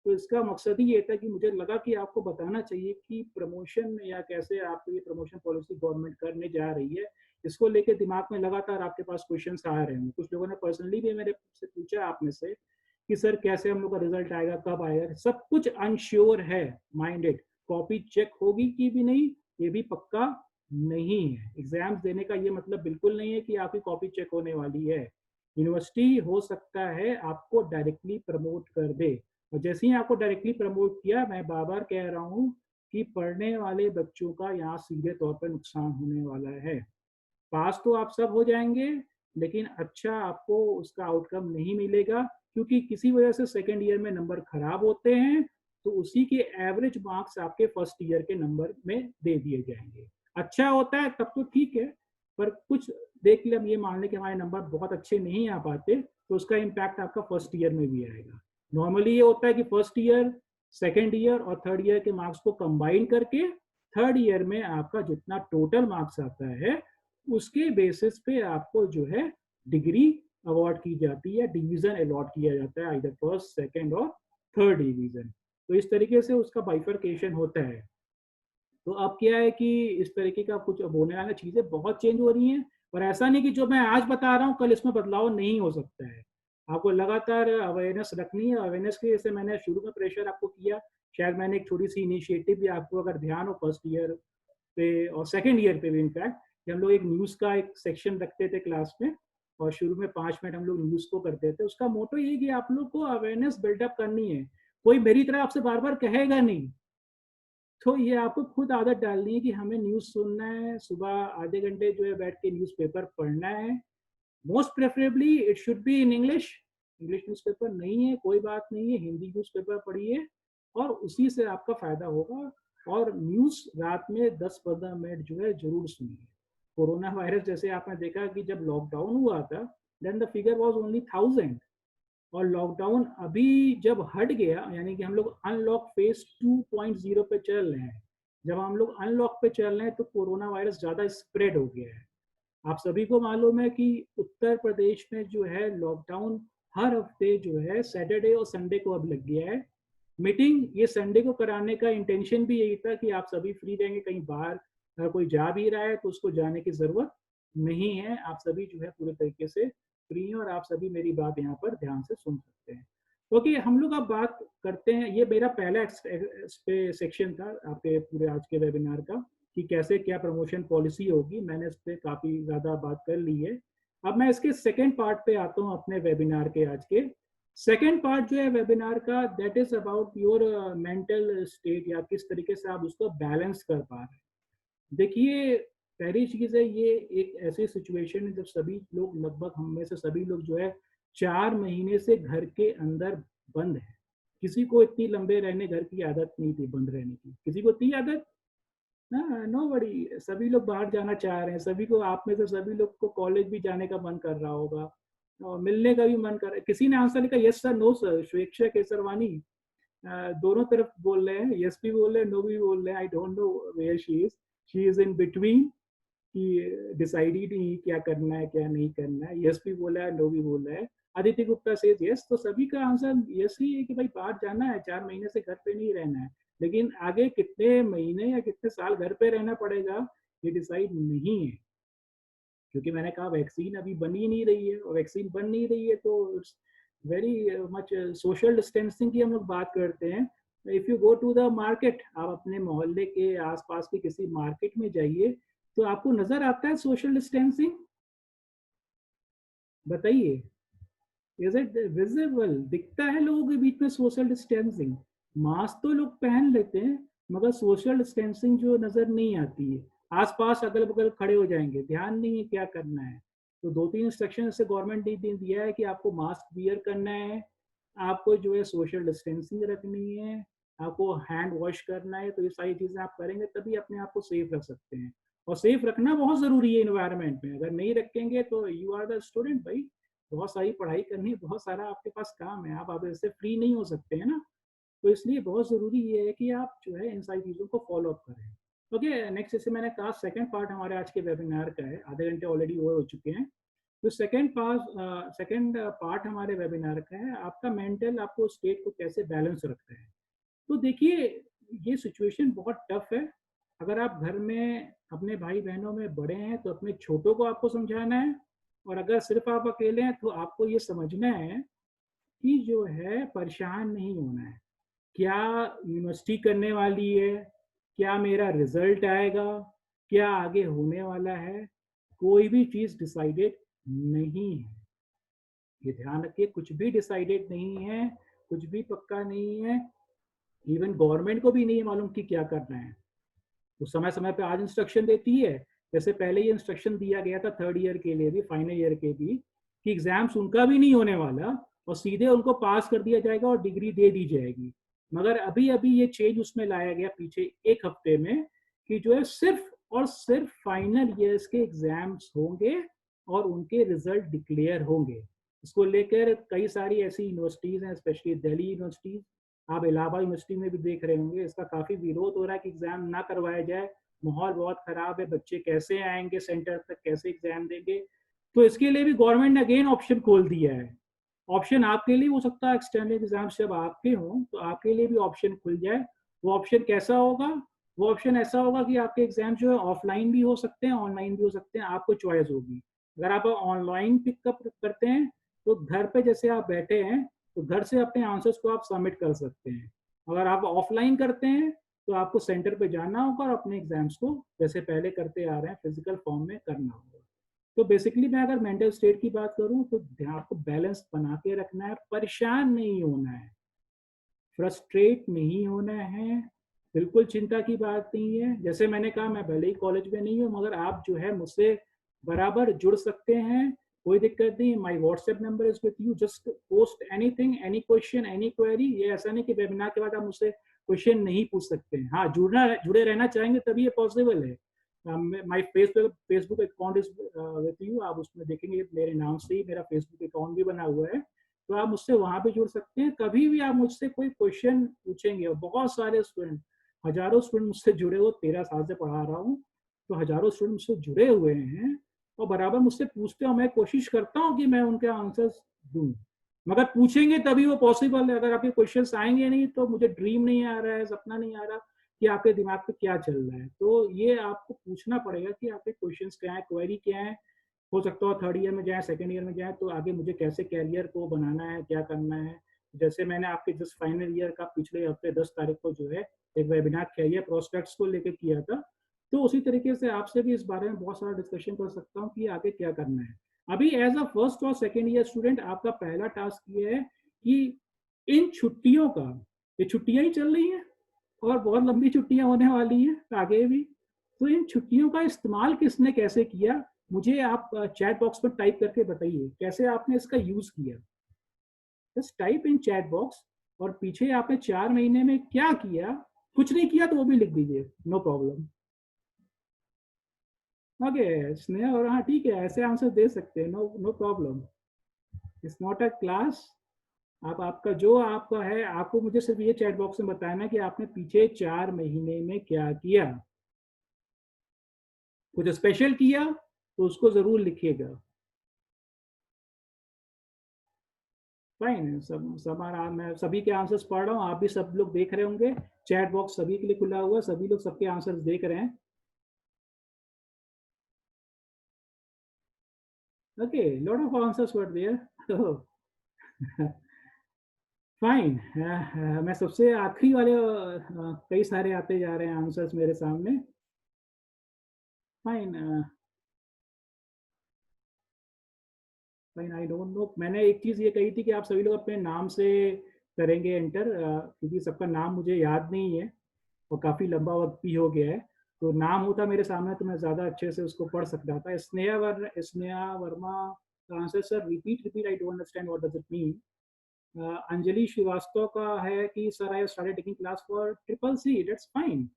तो इसका मकसद ही ये था कि मुझे लगा कि आपको बताना चाहिए कि प्रमोशन या कैसे आपको ये प्रमोशन पॉलिसी गवर्नमेंट करने जा रही है। इसको लेके दिमाग में लगातार आपके पास क्वेश्चंस आ रहे हैं। कुछ लोगों ने पर्सनली भी मेरे से पूछा आप में से कि सर कैसे हम लोग का रिजल्ट आएगा, कब आएगा। सब कुछ अनश्योर है, माइंडेड। कॉपी चेक होगी कि भी नहीं, ये भी पक्का नहीं है। एग्जाम्स देने का ये मतलब बिल्कुल नहीं है कि आपकी कॉपी चेक होने वाली है। यूनिवर्सिटी हो सकता है आपको डायरेक्टली प्रमोट कर दे, और जैसे ही आपको डायरेक्टली प्रमोट किया, मैं बार बार कह रहा हूँ कि पढ़ने वाले बच्चों का यहाँ सीधे तौर पर नुकसान होने वाला है। पास तो आप सब हो जाएंगे, लेकिन अच्छा आपको उसका आउटकम नहीं मिलेगा, क्योंकि किसी वजह से सेकेंड ईयर में नंबर खराब होते हैं, तो उसी के एवरेज मार्क्स आपके फर्स्ट ईयर के नंबर में दे दिए जाएंगे। अच्छा होता है तब तो ठीक है, पर कुछ देख ले, हम ये मान लें कि हमारे नंबर बहुत अच्छे नहीं आ पाते, तो उसका इम्पैक्ट आपका फर्स्ट ईयर में भी आएगा। नॉर्मली ये होता है कि फर्स्ट ईयर, सेकेंड ईयर और थर्ड ईयर के मार्क्स को कंबाइन करके थर्ड ईयर में आपका जितना टोटल मार्क्स आता है, उसके बेसिस पे आपको जो है डिग्री अवार्ड की जाती है, डिवीजन अलॉट किया जाता है, इधर फर्स्ट, सेकंड और थर्ड डिवीजन। तो इस तरीके से उसका बाइफरकेशन होता है। तो अब क्या है कि इस तरीके का कुछ होने वाला, चीज़ें बहुत चेंज हो रही हैं, और ऐसा नहीं कि जो मैं आज बता रहा हूँ कल इसमें बदलाव नहीं हो सकता है। आपको लगातार अवेयरनेस रखनी है। अवेयरनेस की जैसे मैंने शुरू में प्रेशर आपको किया, शायद मैंने एक छोटी सी इनिशिएटिव भी, आपको अगर ध्यान हो फर्स्ट ईयर पे और सेकेंड ईयर पे भी इनफैक्ट, कि हम लोग एक न्यूज़ का एक सेक्शन रखते थे क्लास में, और शुरू में 5 मिनट हम लोग न्यूज़ को करते थे। उसका मोटो ये कि आप लोग को अवेयरनेस बिल्डअप करनी है। कोई मेरी तरह आपसे बार बार कहेगा नहीं, तो ये आपको खुद आदत डालनी है कि हमें न्यूज़ सुनना है, सुबह आधे घंटे जो है बैठ के न्यूज़पेपर पढ़ना है। Most preferably it should be in English. English newspaper नहीं है कोई बात नहीं है, हिंदी न्यूज़पेपर पढ़िए, और उसी से आपका फायदा होगा। और न्यूज़ रात में 10-15 मिनट जो है जरूर सुनिए। कोरोना वायरस जैसे आपने देखा कि जब लॉकडाउन हुआ था, then the figure was only 1000, और लॉकडाउन अभी जब हट गया, यानी कि हम लोग अनलॉक फेज 2.0 पे चल रहे हैं। जब हम लोग अनलॉक पे चल रहे हैं तो कोरोना वायरस ज़्यादा स्प्रेड हो गया है। आप सभी को मालूम है कि उत्तर प्रदेश में जो है लॉकडाउन हर हफ्ते जो है सैटरडे और संडे को अब लग गया है। मीटिंग ये संडे को कराने का इंटेंशन भी यही था कि आप सभी फ्री रहेंगे, कहीं बाहर अगर कोई जा भी रहा है तो उसको जाने की ज़रूरत नहीं है। आप सभी जो है पूरे तरीके से फ्री हैं, और आप सभी मेरी बात यहाँ पर ध्यान से सुन सकते हैं। ओके, हम लोग अब बात करते हैं, ये मेरा पहला सेक्शन था आपके पूरे आज के वेबिनार का, कि कैसे क्या प्रमोशन पॉलिसी होगी। मैंने इस पर काफ़ी ज़्यादा बात कर ली है। अब मैं इसके सेकेंड पार्ट पे आता हूँ अपने वेबिनार के। आज के सेकेंड पार्ट जो है वेबिनार का, that is about your mental state, या किस तरीके से आप उसको बैलेंस कर पा रहे हैं। देखिए, पहली चीज़ है, ये एक ऐसी सिचुएशन है जब सभी लोग, लगभग हम में से सभी लोग जो है 4 महीने से घर के अंदर बंद है। किसी को इतनी लंबे रहने घर की आदत नहीं थी, बंद रहने की किसी को थी आदत? हाँ, नो बड़ी, सभी लोग बाहर जाना चाह रहे हैं। सभी को, आप में से सभी लोग को कॉलेज भी जाने का मन कर रहा होगा, और मिलने का भी मन कर रहा है। किसी ने आंसर लिखा यस सर, नो सर। स्वेच्छा केसरवानी दोनों तरफ बोल रहे हैं, यस भी बोल रहे हैं, नो भी बोल रहे हैं। I don't know where she is in between, कि डिसाइड ही नहीं क्या करना है क्या नहीं करना है। यस भी बोला है, नो भी बोला है। Aditya Gupta says yes. तो सभी का आंसर यस ही है कि भाई बाहर जाना है, 4 महीने से घर पे नहीं रहना है। लेकिन आगे कितने महीने या कितने साल घर पे रहना पड़ेगा ये डिसाइड नहीं है, क्योंकि मैंने कहा वैक्सीन अभी बन ही नहीं रही है, और वैक्सीन बन नहीं रही है तो it's very much social distancing की हम लोग बात करते हैं। If you go to the market, आप अपने मोहल्ले के आसपास के किसी मार्केट में जाइए तो आपको नजर आता है सोशल डिस्टेंसिंग? बताइए, इज इट विजिबल? दिखता है लोगों के बीच में सोशल डिस्टेंसिंग? मास्क तो लोग पहन लेते हैं मगर सोशल डिस्टेंसिंग जो नजर नहीं आती है। आसपास अगल बगल खड़े हो जाएंगे, ध्यान नहीं है क्या करना है। तो 2-3 इंस्ट्रक्शन से गवर्नमेंट ने दिया है कि आपको मास्क वियर करना है, आपको जो है सोशल डिस्टेंसिंग रखनी है, आपको हैंड वॉश करना है। तो ये सारी चीजें आप करेंगे तभी अपने आप को सेफ रख सकते हैं, और सेफ रखना बहुत जरूरी है इन्वायरमेंट में। अगर नहीं रखेंगे तो यू आर द स्टूडेंट भाई, बहुत सारी पढ़ाई करनी है, बहुत सारा आपके पास काम है, आप अब ऐसे फ्री नहीं हो सकते हैं ना। तो इसलिए बहुत ज़रूरी ये है कि आप जो है इन सारी चीज़ों को फॉलो अप करें। ओके, नेक्स्ट जैसे मैंने कहा सेकंड पार्ट हमारे आज के वेबिनार का है, आधे घंटे ऑलरेडी हो चुके हैं। तो सेकंड पार्ट हमारे वेबिनार का है आपका मेंटल, आपको स्टेट को कैसे बैलेंस रखना है। तो देखिए, ये सिचुएशन बहुत टफ है। अगर आप घर में अपने भाई बहनों में बड़े हैं तो अपने छोटों को आपको समझाना है, और अगर सिर्फ आप अकेले हैं तो आपको ये समझना है कि जो है परेशान नहीं होना है। क्या यूनिवर्सिटी करने वाली है, क्या मेरा रिजल्ट आएगा, क्या आगे होने वाला है, कोई भी चीज़ डिसाइडेड नहीं है। ये ध्यान रखिए, कुछ भी डिसाइडेड नहीं है, कुछ भी पक्का नहीं है। इवन गवर्नमेंट को भी नहीं मालूम कि क्या करना है। तो समय समय पे आज इंस्ट्रक्शन देती है, जैसे पहले ये इंस्ट्रक्शन दिया गया था थर्ड ईयर के लिए भी, फाइनल ईयर के भी, कि एग्जाम्स उनका भी नहीं होने वाला और सीधे उनको पास कर दिया जाएगा और डिग्री दे दी जाएगी। मगर अभी अभी ये चेंज उसमें लाया गया पीछे एक हफ्ते में, कि जो है सिर्फ और सिर्फ फाइनल ईयर्स के एग्जाम्स होंगे और उनके रिजल्ट डिक्लेयर होंगे। इसको लेकर कई सारी ऐसी यूनिवर्सिटीज हैं, स्पेशली दिल्ली यूनिवर्सिटीज, आप इलाहाबाद यूनिवर्सिटी में भी देख रहे होंगे, इसका काफ़ी विरोध हो रहा है कि एग्ज़ाम ना करवाया जाए, माहौल बहुत ख़राब है, बच्चे कैसे आएंगे सेंटर तक, कैसे एग्ज़ाम देंगे। तो इसके लिए भी गवर्नमेंट ने अगेन ऑप्शन खोल दिया है। ऑप्शन आपके लिए हो सकता है, एक्सटर्नल एग्जाम्स जब आपके हों तो आपके लिए भी ऑप्शन खुल जाए। वो ऑप्शन कैसा होगा? वो ऑप्शन ऐसा होगा कि आपके एग्जाम जो है ऑफलाइन भी हो सकते हैं, ऑनलाइन भी हो सकते हैं, आपको चॉइस होगी। अगर आप ऑनलाइन पिकअप करते हैं तो घर पे जैसे आप बैठे हैं तो घर से अपने आंसर्स को आप सबमिट कर सकते हैं। अगर आप ऑफलाइन करते हैं तो आपको सेंटर पे जाना होगा और अपने एग्जाम्स को जैसे पहले करते आ रहे हैं फिजिकल फॉर्म में करना होगा। तो बेसिकली मैं अगर मेंटल स्टेट की बात करूं तो ध्यान आपको बैलेंस बना के रखना है, परेशान नहीं होना है, फ्रस्ट्रेट नहीं होना है, बिल्कुल चिंता की बात नहीं है। जैसे मैंने कहा, मैं भले ही कॉलेज में नहीं हूँ मगर आप जो है मुझसे बराबर जुड़ सकते हैं, कोई दिक्कत नहीं। My WhatsApp number is with you, just post anything, any question, any query. ये ऐसा नहीं कि वेबिनार के बाद आप मुझसे क्वेश्चन नहीं पूछ सकते हैं। हाँ, जुड़े रहना चाहेंगे तभी ये पॉसिबल है। My Facebook account is with you, आप उसमें देखेंगे मेरे नाम से ही मेरा फेसबुक अकाउंट भी बना हुआ है, तो आप मुझसे वहां पे जुड़ सकते हैं। कभी भी आप मुझसे कोई क्वेश्चन पूछेंगे, और बहुत सारे स्टूडेंट, हजारों स्टूडेंट मुझसे जुड़े हुए, 13 साल से पढ़ा रहा हूँ, तो हजारों स्टूडेंट मुझसे जुड़े हुए हैं और बराबर मुझसे पूछते हैं, मैं कोशिश करता हूँ कि मैं उनके आंसर्स दूं। मगर पूछेंगे तभी वो पॉसिबल है। अगर आपके क्वेश्चंस आएंगे नहीं तो मुझे ड्रीम नहीं आ रहा है, सपना नहीं आ रहा कि आपके दिमाग पे क्या चल रहा है। तो ये आपको पूछना पड़ेगा कि आपके क्वेश्चंस क्या है, क्वेरी क्या है। हो सकता है थर्ड ईयर में जाए, सेकेंड ईयर में जाए, तो आगे मुझे कैसे कैरियर को बनाना है, क्या करना है। जैसे मैंने आपके जस्ट फाइनल ईयर का पिछले हफ्ते 10 तारीख को जो है एक वेबिनार कैरियर प्रोस्पेक्ट्स को लेकर किया था, तो उसी तरीके से आपसे भी इस बारे में बहुत सारा डिस्कशन कर सकता हूँ कि आगे क्या करना है। अभी एज अ फर्स्ट और सेकेंड ईयर स्टूडेंट आपका पहला टास्क ये है कि इन छुट्टियों का, ये छुट्टियां ही चल रही हैं और बहुत लंबी छुट्टियां होने वाली हैं आगे भी, तो इन छुट्टियों का इस्तेमाल किसने कैसे किया, मुझे आप चैट बॉक्स पर टाइप करके बताइए कैसे आपने इसका यूज किया। बस टाइप इन चैट बॉक्स, और पीछे आपने 4 महीने में क्या किया। कुछ नहीं किया तो वो भी लिख दीजिए, नो प्रॉब्लम। ओके स्नेहा, और हाँ ठीक है, ऐसे आंसर दे सकते हैं, no no problem. It's not a class. आप आपका जो आपका है, आपको मुझे सिर्फ ये चैट बॉक्स में बताना कि आपने पीछे 4 महीने में क्या किया। कुछ स्पेशल किया तो उसको जरूर लिखिएगा। फाइन, मैं सभी के आंसर्स पढ़ रहा हूँ, आप भी सब लोग देख रहे होंगे, चैट बॉक्स सभी के लिए खुला हुआ है, सभी लोग सबके आंसर्स देख रहे हैं। Okay, lot of answers were there. Fine. मैं सबसे आखिरी वाले, कई सारे आते जा रहे हैं आंसर्स मेरे सामने। Fine. Fine, I don't no, मैंने एक चीज़ ये कही थी कि आप सभी लोग अपने नाम से करेंगे एंटर, क्योंकि सबका नाम मुझे याद नहीं है और काफ़ी लंबा वक्त भी हो गया है। तो नाम होता मेरे सामने तो मैं ज़्यादा अच्छे से उसको पढ़ सकता था। स्नेहा वर्मा का answer, sir repeat repeat, I don't understand what does it mean. Anjali Srivastava का है कि sir I started taking class for triple C, that's fine.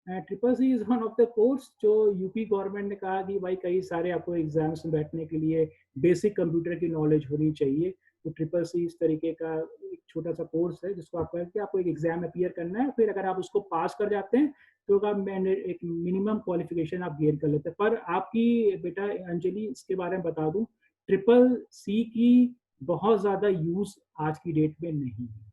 Triple C is one of the course जो यूपी गवर्नमेंट ने कहा कि भाई कई सारे आपको एग्जाम्स में बैठने के लिए बेसिक कंप्यूटर की नॉलेज होनी चाहिए। तो ट्रिपल सी इस तरीके का एक छोटा सा कोर्स है जिसको आप करके आपको एक एग्जाम अपियर करना है, फिर अगर आप उसको पास कर जाते हैं तो आप एक मिनिमम क्वालिफिकेशन आप गेन कर लेते हैं। पर आपकी बेटा अंजलि, इसके बारे में बता दूं, ट्रिपल सी की बहुत ज़्यादा यूज़ आज की डेट में नहीं है।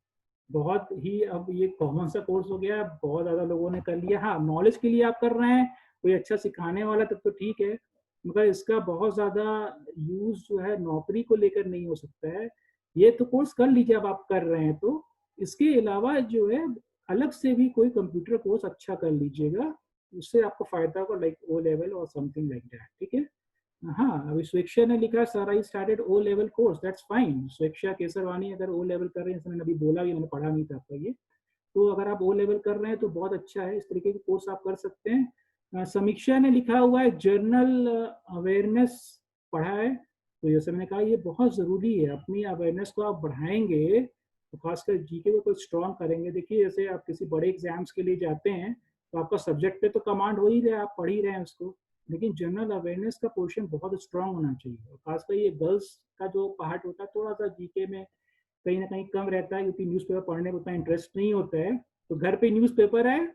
बहुत ही अब ये कॉमन सा कोर्स हो गया है, बहुत ज़्यादा लोगों ने कर लिया। हाँ, नॉलेज के लिए आप कर रहे हैं, कोई अच्छा सिखाने वाला तब तो ठीक है, मगर इसका बहुत ज़्यादा यूज़ जो है नौकरी को लेकर नहीं हो सकता है। ये तो कोर्स कर लीजिए, अब आप कर रहे हैं तो इसके अलावा जो है अलग से भी कोई कंप्यूटर कोर्स अच्छा कर लीजिएगा, उससे आपको फायदा होगा, लाइक ओ लेवल और समथिंग लाइक दैट, ठीक है। हाँ, अभी स्वेक्षा ने लिखा sir I started O level course, that's fine. स्वेक्षा केसरवानी अगर ओ लेवल कर रहे हैं, मैंने अभी बोला भी, मैंने पढ़ा नहीं था आपका ये, तो अगर आप ओ लेवल कर रहे हैं तो बहुत अच्छा है, इस तरीके के कोर्स आप कर सकते हैं। समीक्षा ने लिखा हुआ है जर्नल अवेयरनेस पढ़ा है, तो जैसे मैंने कहा ये बहुत ज़रूरी है, अपनी अवेयरनेस को आप बढ़ाएंगे तो खासकर जीके को कुछ स्ट्रॉन्ग करेंगे। देखिए जैसे आप किसी बड़े एग्जाम्स के लिए जाते हैं तो आपका सब्जेक्ट पे तो कमांड हो ही रहा है, आप पढ़ ही रहे हैं उसको, लेकिन जनरल अवेयरनेस का पोर्शन बहुत स्ट्रांग होना चाहिए। और खासकर ये गर्ल्स का जो पार्ट होता है थोड़ा सा जीके में कहीं ना कहीं कम रहता है, क्योंकि न्यूज़पेपर पढ़ने में उतना इंटरेस्ट नहीं होता है। तो घर पे न्यूज़पेपर है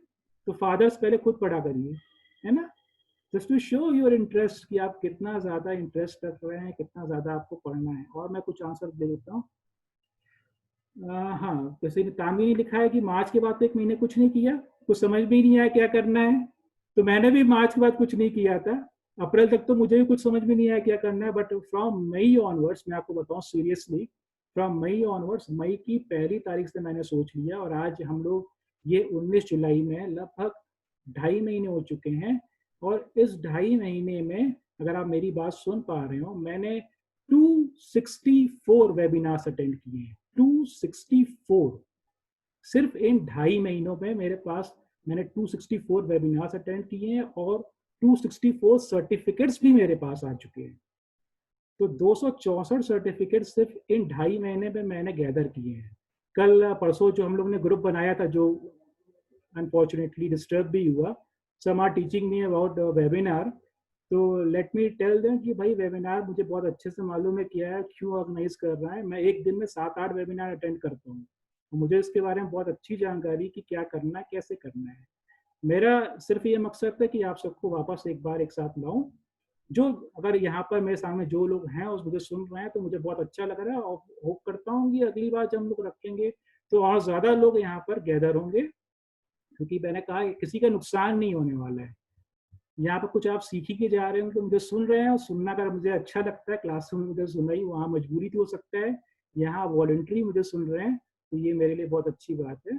तो फादर्स पहले खुद पढ़ा करिए, है ना, just to show your interest कि आप कितना ज़्यादा इंटरेस्ट रख रहे हैं, कितना ज़्यादा आपको पढ़ना है। और मैं कुछ आंसर दे देता हूँ। हाँ, जैसे तामी ने लिखा है कि मार्च के बाद तो 1 महीने कुछ नहीं किया, कुछ समझ में ही नहीं आया क्या करना है। तो मैंने भी मार्च के बाद कुछ नहीं किया था, अप्रैल तक तो मुझे भी कुछ समझ में नहीं आया क्या करना है। बट फ्रॉम मई ऑनवर्ड्स, मैं आपको बताऊं सीरियसली, फ्रॉम मई ऑनवर्ड्स, मई की 1 तारीख से मैंने सोच लिया, और आज हम लोग ये 19 जुलाई में लगभग 2.5 महीने हो चुके हैं। और इस 2.5 महीने में अगर आप मेरी बात सुन पा रहे हो, मैंने 264 वेबिनार्स अटेंड किए हैं, 264। सिर्फ इन 2.5 महीनों में मेरे पास, मैंने 264 वेबिनार्स अटेंड किए हैं और 264 सर्टिफिकेट्स भी मेरे पास आ चुके हैं। तो 264 सर्टिफिकेट सिर्फ इन 2.5 महीने में मैंने गैदर किए हैं। कल परसों जो हम लोग ने ग्रुप बनाया था, जो अनफॉर्चुनेटली डिस्टर्ब भी हुआ, some are teaching me about webinar, तो लेट मी टेल देम कि भाई वेबिनार मुझे बहुत अच्छे से मालूम है क्या है, क्यों ऑर्गेनाइज कर रहा है। मैं एक दिन में 7-8 वेबिनार अटेंड करता हूँ, तो मुझे इसके बारे में बहुत अच्छी जानकारी कि क्या करना है, कैसे करना है। मेरा सिर्फ ये मकसद है कि आप सबको वापस एक बार एक साथ लाऊं। जो अगर यहाँ पर मेरे सामने जो लोग हैं उस मुझे सुन रहे हैं तो मुझे बहुत अच्छा लग रहा है, और होप करता हूँ कि अगली बार जब हम लोग रखेंगे तो और ज़्यादा लोग यहाँ पर गैदर होंगे, क्योंकि मैंने कहा किसी का नुकसान नहीं होने वाला है। यहाँ पर कुछ आप सीख ही के जा रहे हो तो मुझे सुन रहे हैं, और सुनना अगर मुझे अच्छा लगता है, क्लासरूम में मुझे सुना ही, वहाँ मजबूरी भी हो सकता है, यहाँ वॉलंटरी मुझे सुन रहे हैं, तो ये मेरे लिए बहुत अच्छी बात है।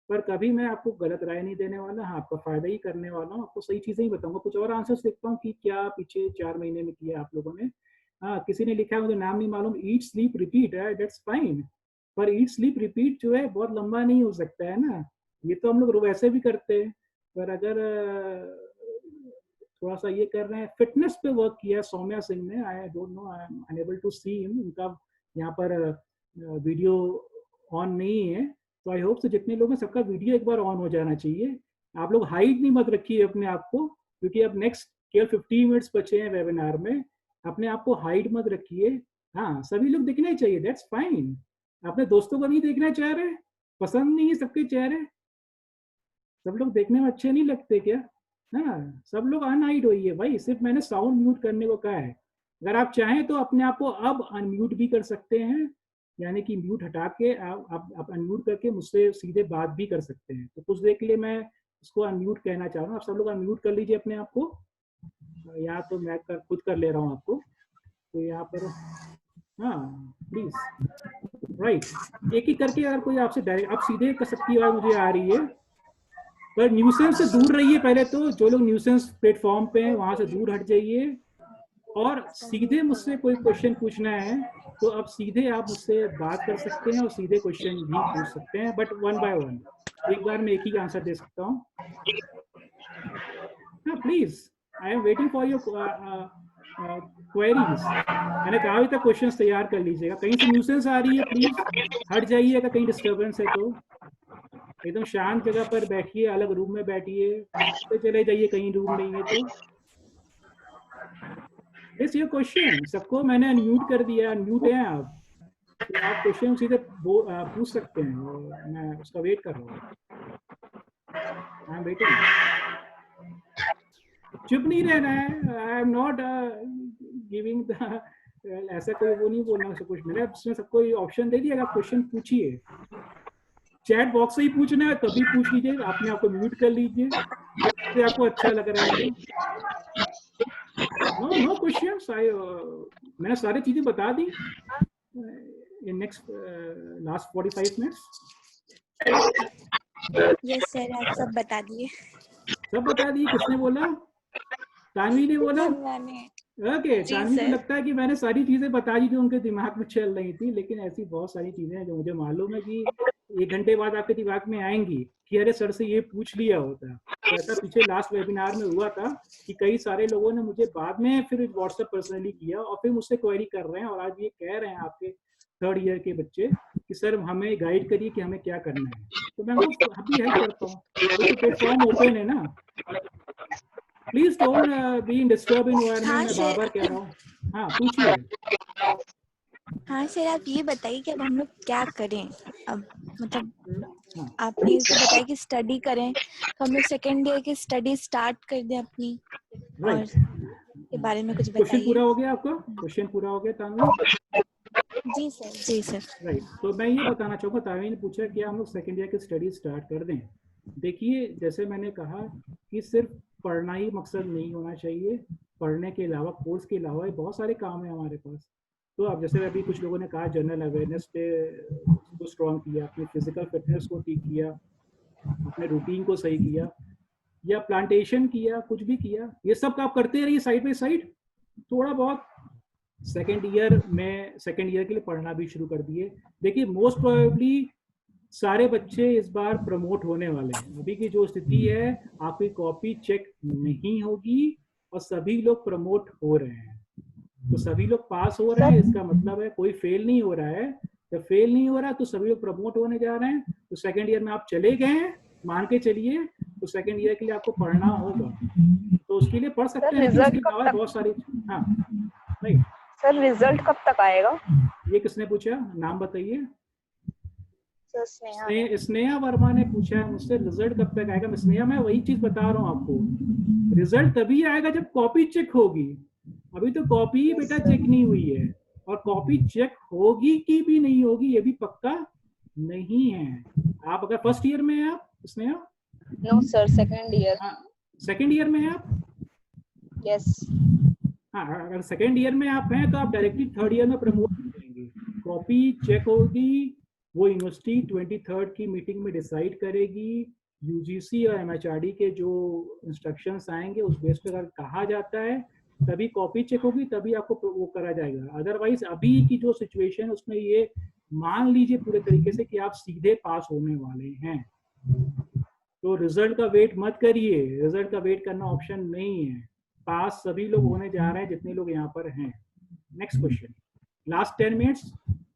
पर कभी मैं आपको गलत राय नहीं देने वाला, हाँ आपका फायदा ही करने वाला हूँ, आपको सही चीज़ें ही बताऊंगा। कुछ और आंसर्स देखता हूँ कि क्या पीछे 4 महीने में किया आप लोगों ने। हाँ, किसी ने लिखा है, मुझे नाम नहीं मालूम, ईट स्लीप रिपीट है, दैट्स फाइन। पर ईट स्लीप रिपीट जो है बहुत लंबा नहीं हो सकता है ना, ये तो हम लोग वैसे भी करते हैं। पर अगर थोड़ा सा ये कर रहे हैं, फिटनेस पे वर्क किया सौम्या सिंह ने, I don't know, I am unable to see him, उनका यहाँ पर वीडियो ऑन नहीं है। तो आई होप से जितने लोग हैं सबका वीडियो एक बार ऑन हो जाना चाहिए। आप लोग हाइड नहीं मत रखिए अपने आप को, क्योंकि अब नेक्स्ट केवल 15 मिनट्स बचे हैं वेबिनार में, अपने आप को हाइड मत रखिए। हाँ, सभी लोग दिखने चाहिए, दैट्स फाइन। अपने दोस्तों को नहीं देखना चाह रहे, पसंद नहीं है सबके चेहरे, सब लोग देखने में अच्छे नहीं लगते क्या? हाँ, सब लोग अनहाइड होइए भाई, सिर्फ मैंने साउंड म्यूट करने को कहा है। अगर आप चाहें तो अपने आप को अब अनम्यूट भी कर सकते हैं, यानी कि म्यूट हटा के आप अनम्यूट करके मुझसे सीधे बात भी कर सकते हैं। तो कुछ देर के लिए मैं इसको अनम्यूट कहना चाह रहा हूँ, आप सब लोग अनम्यूट कर लीजिए अपने आप को, या तो मैं खुद कर ले रहा हूँ आपको, तो यहाँ पर हाँ प्लीज, राइट। एक ही करके अगर कोई आपसे डायरेक्ट, आप सीधे कर सकती आवाज मुझे आ रही है, पर न्यूसेंस से दूर रहिए पहले तो, जो लोग न्यूसेंस प्लेटफॉर्म पे हैं वहां से दूर हट जाइए, और सीधे मुझसे कोई क्वेश्चन पूछना है तो अब सीधे आप मुझसे बात कर सकते हैं और सीधे क्वेश्चन भी पूछ सकते हैं, बट वन बाय वन, एक बार में एक ही आंसर दे सकता हूँ। हाँ please, I am waiting for your queries. मैंने कहा अभी तक क्वेश्चंस तैयार कर लीजिएगा, कहीं से न्यूसेंस आ रही है प्लीज हट जाइएगा, कहीं डिस्टर्बेंस है तो एकदम शांत जगह पर बैठिए, अलग रूम में बैठिए, तो चले जाइए कहीं रूम नहीं है तो। दिस योर क्वेश्चन, सबको मैंने अनम्यूट कर दिया, अनम्यूट हैं आप, तो आप क्वेश्चन सीधे पूछ सकते हैं, और मैं उसका वेट कर रहा हूँ, आई एम वेटिंग। चुप नहीं रहना है, I am not giving the, ऐसा कोई वो नहीं बोलना सब कुछ, मैंने उसमें सबको ऑप्शन दे दिया, आप क्वेश्चन पूछिए, चैट बॉक्स से ही पूछना है तभी पूछ लीजिए, आपने आपको म्यूट कर लीजिए तो आपको अच्छा लग रहा है तो। नो नो क्वेश्चंस, आई मैंने सारी चीजें बता दी in next last 45 minutes. Yes sir, आप सब बता दिए। सब बता दी, किसने बोला? तानवी ने बोला? मैंने। ओके, जी तानवी को सर। लगता है कि मैंने सारी चीजें बता दी जो उनके दिमाग में चल रही थी, लेकिन ऐसी बहुत सारी चीजें हैं जो मुझे मालूम है कि 1 घंटे बाद आपके दिमाग में आएंगी कि अरे सर से ये पूछ लिया होता। तो ऐसा पीछे लास्ट वेबिनार में हुआ था कि कई सारे लोगों ने मुझे बाद में फिर व्हाट्सएप पर्सनली किया और फिर मुझसे क्वेरी कर रहे हैं, और आज ये कह रहे हैं आपके 3rd ईयर के बच्चे कि सर हमें गाइड करिए कि हमें क्या करना है। तो मैं उनको अभी हेल्प करता हूँ, तो प्लेटफॉर्म ओपन है ना, please don't be in disturb environment, हाँ मैं बार बार सर। कह रहा हूँ। हाँ पूछिए। हाँ सर, आप ये बताइए कि अब हम लोग क्या करें। अब मतलब हाँ आपने इसे बताया कि स्टडी करें, तो हम लोग 2nd ईयर की स्टडी स्टार्ट कर दें अपनी, और राइट। के बारे में कुछ क्वेश्चन बताइए। पूरा हो गया आपका? क्वेश्चन पूरा हो गया तानवी? जी सर, जी सर। राइट, तो मैं ये बताना चाहूँगा, तानवी ने पूछा कि हम लोग 2nd ईयर की स्टडी स्टार्ट कर दें। देखिए जैसे मैंने कहा कि सिर्फ पढ़ना ही मकसद नहीं होना चाहिए, पढ़ने के अलावा, कोर्स के अलावा बहुत सारे काम है हमारे पास। तो अब जैसे अभी कुछ लोगों ने कहा जनरल अवेयरनेस पे को स्ट्रॉन्ग किया, अपनी फिजिकल फिटनेस को ठीक किया, अपने रूटीन को सही किया, या प्लांटेशन किया, कुछ भी किया, ये सब आप करते रहिए साइड बाई साइड, थोड़ा बहुत 2nd ईयर के लिए पढ़ना भी शुरू कर दिए। देखिए मोस्ट प्रोबेबली सारे बच्चे इस बार प्रमोट होने वाले हैं, अभी की जो स्थिति है आपकी कॉपी चेक नहीं होगी और सभी लोग प्रमोट हो रहे हैं, तो सभी लोग पास हो रहे हैं, इसका मतलब है कोई फेल नहीं हो रहा है। जब फेल नहीं हो रहा तो सभी लोग प्रमोट होने जा रहे हैं, तो 2nd ईयर में आप चले गए हैं मान के चलिए, तो 2nd ईयर के लिए आपको पढ़ना होगा, तो उसके लिए पढ़ सकते सर हैं, लेकिन रिजल्ट उसके कब अलावा तक? बहुत सारी। हाँ राइट। सर रिजल्ट कब तक आएगा? ये किसने पूछा, नाम बताइए? सर स्नेहा ने। स्नेहा वर्मा ने पूछा है मुझसे रिजल्ट कब तक आएगा। स्नेहा, मैं वही चीज बता रहा हूँ आपको, रिजल्ट तभी आएगा जब कॉपी चेक होगी, अभी तो कॉपी ही बेटा चेक नहीं हुई है, और कॉपी चेक होगी कि भी नहीं होगी ये भी पक्का नहीं है। आप अगर 1st ईयर में हैं आप Sneha? No sir, 2nd year. हाँ 2nd ईयर में हैं आप? यस। हाँ, अगर 2nd ईयर में आप हैं तो आप डायरेक्टली 3rd ईयर में प्रमोट हो जाएंगे। कॉपी चेक होगी, वो यूनिवर्सिटी 23rd की मीटिंग में डिसाइड करेगी, यूजीसी और एमएचआरडी के जो इंस्ट्रक्शंस आएंगे उस बेस पे अगर कहा जाता है तभी कॉपी चेक होगी, तभी आपको वो करा जाएगा। अदरवाइज अभी की जो सिचुएशन है उसमें ये मान लीजिए पूरे तरीके से कि आप सीधे पास होने वाले हैं, तो रिजल्ट का वेट मत करिए, रिजल्ट का वेट करना ऑप्शन नहीं है, पास सभी लोग होने जा रहे हैं जितने लोग यहाँ पर हैं। नेक्स्ट क्वेश्चन, लास्ट 10 मिनट्स,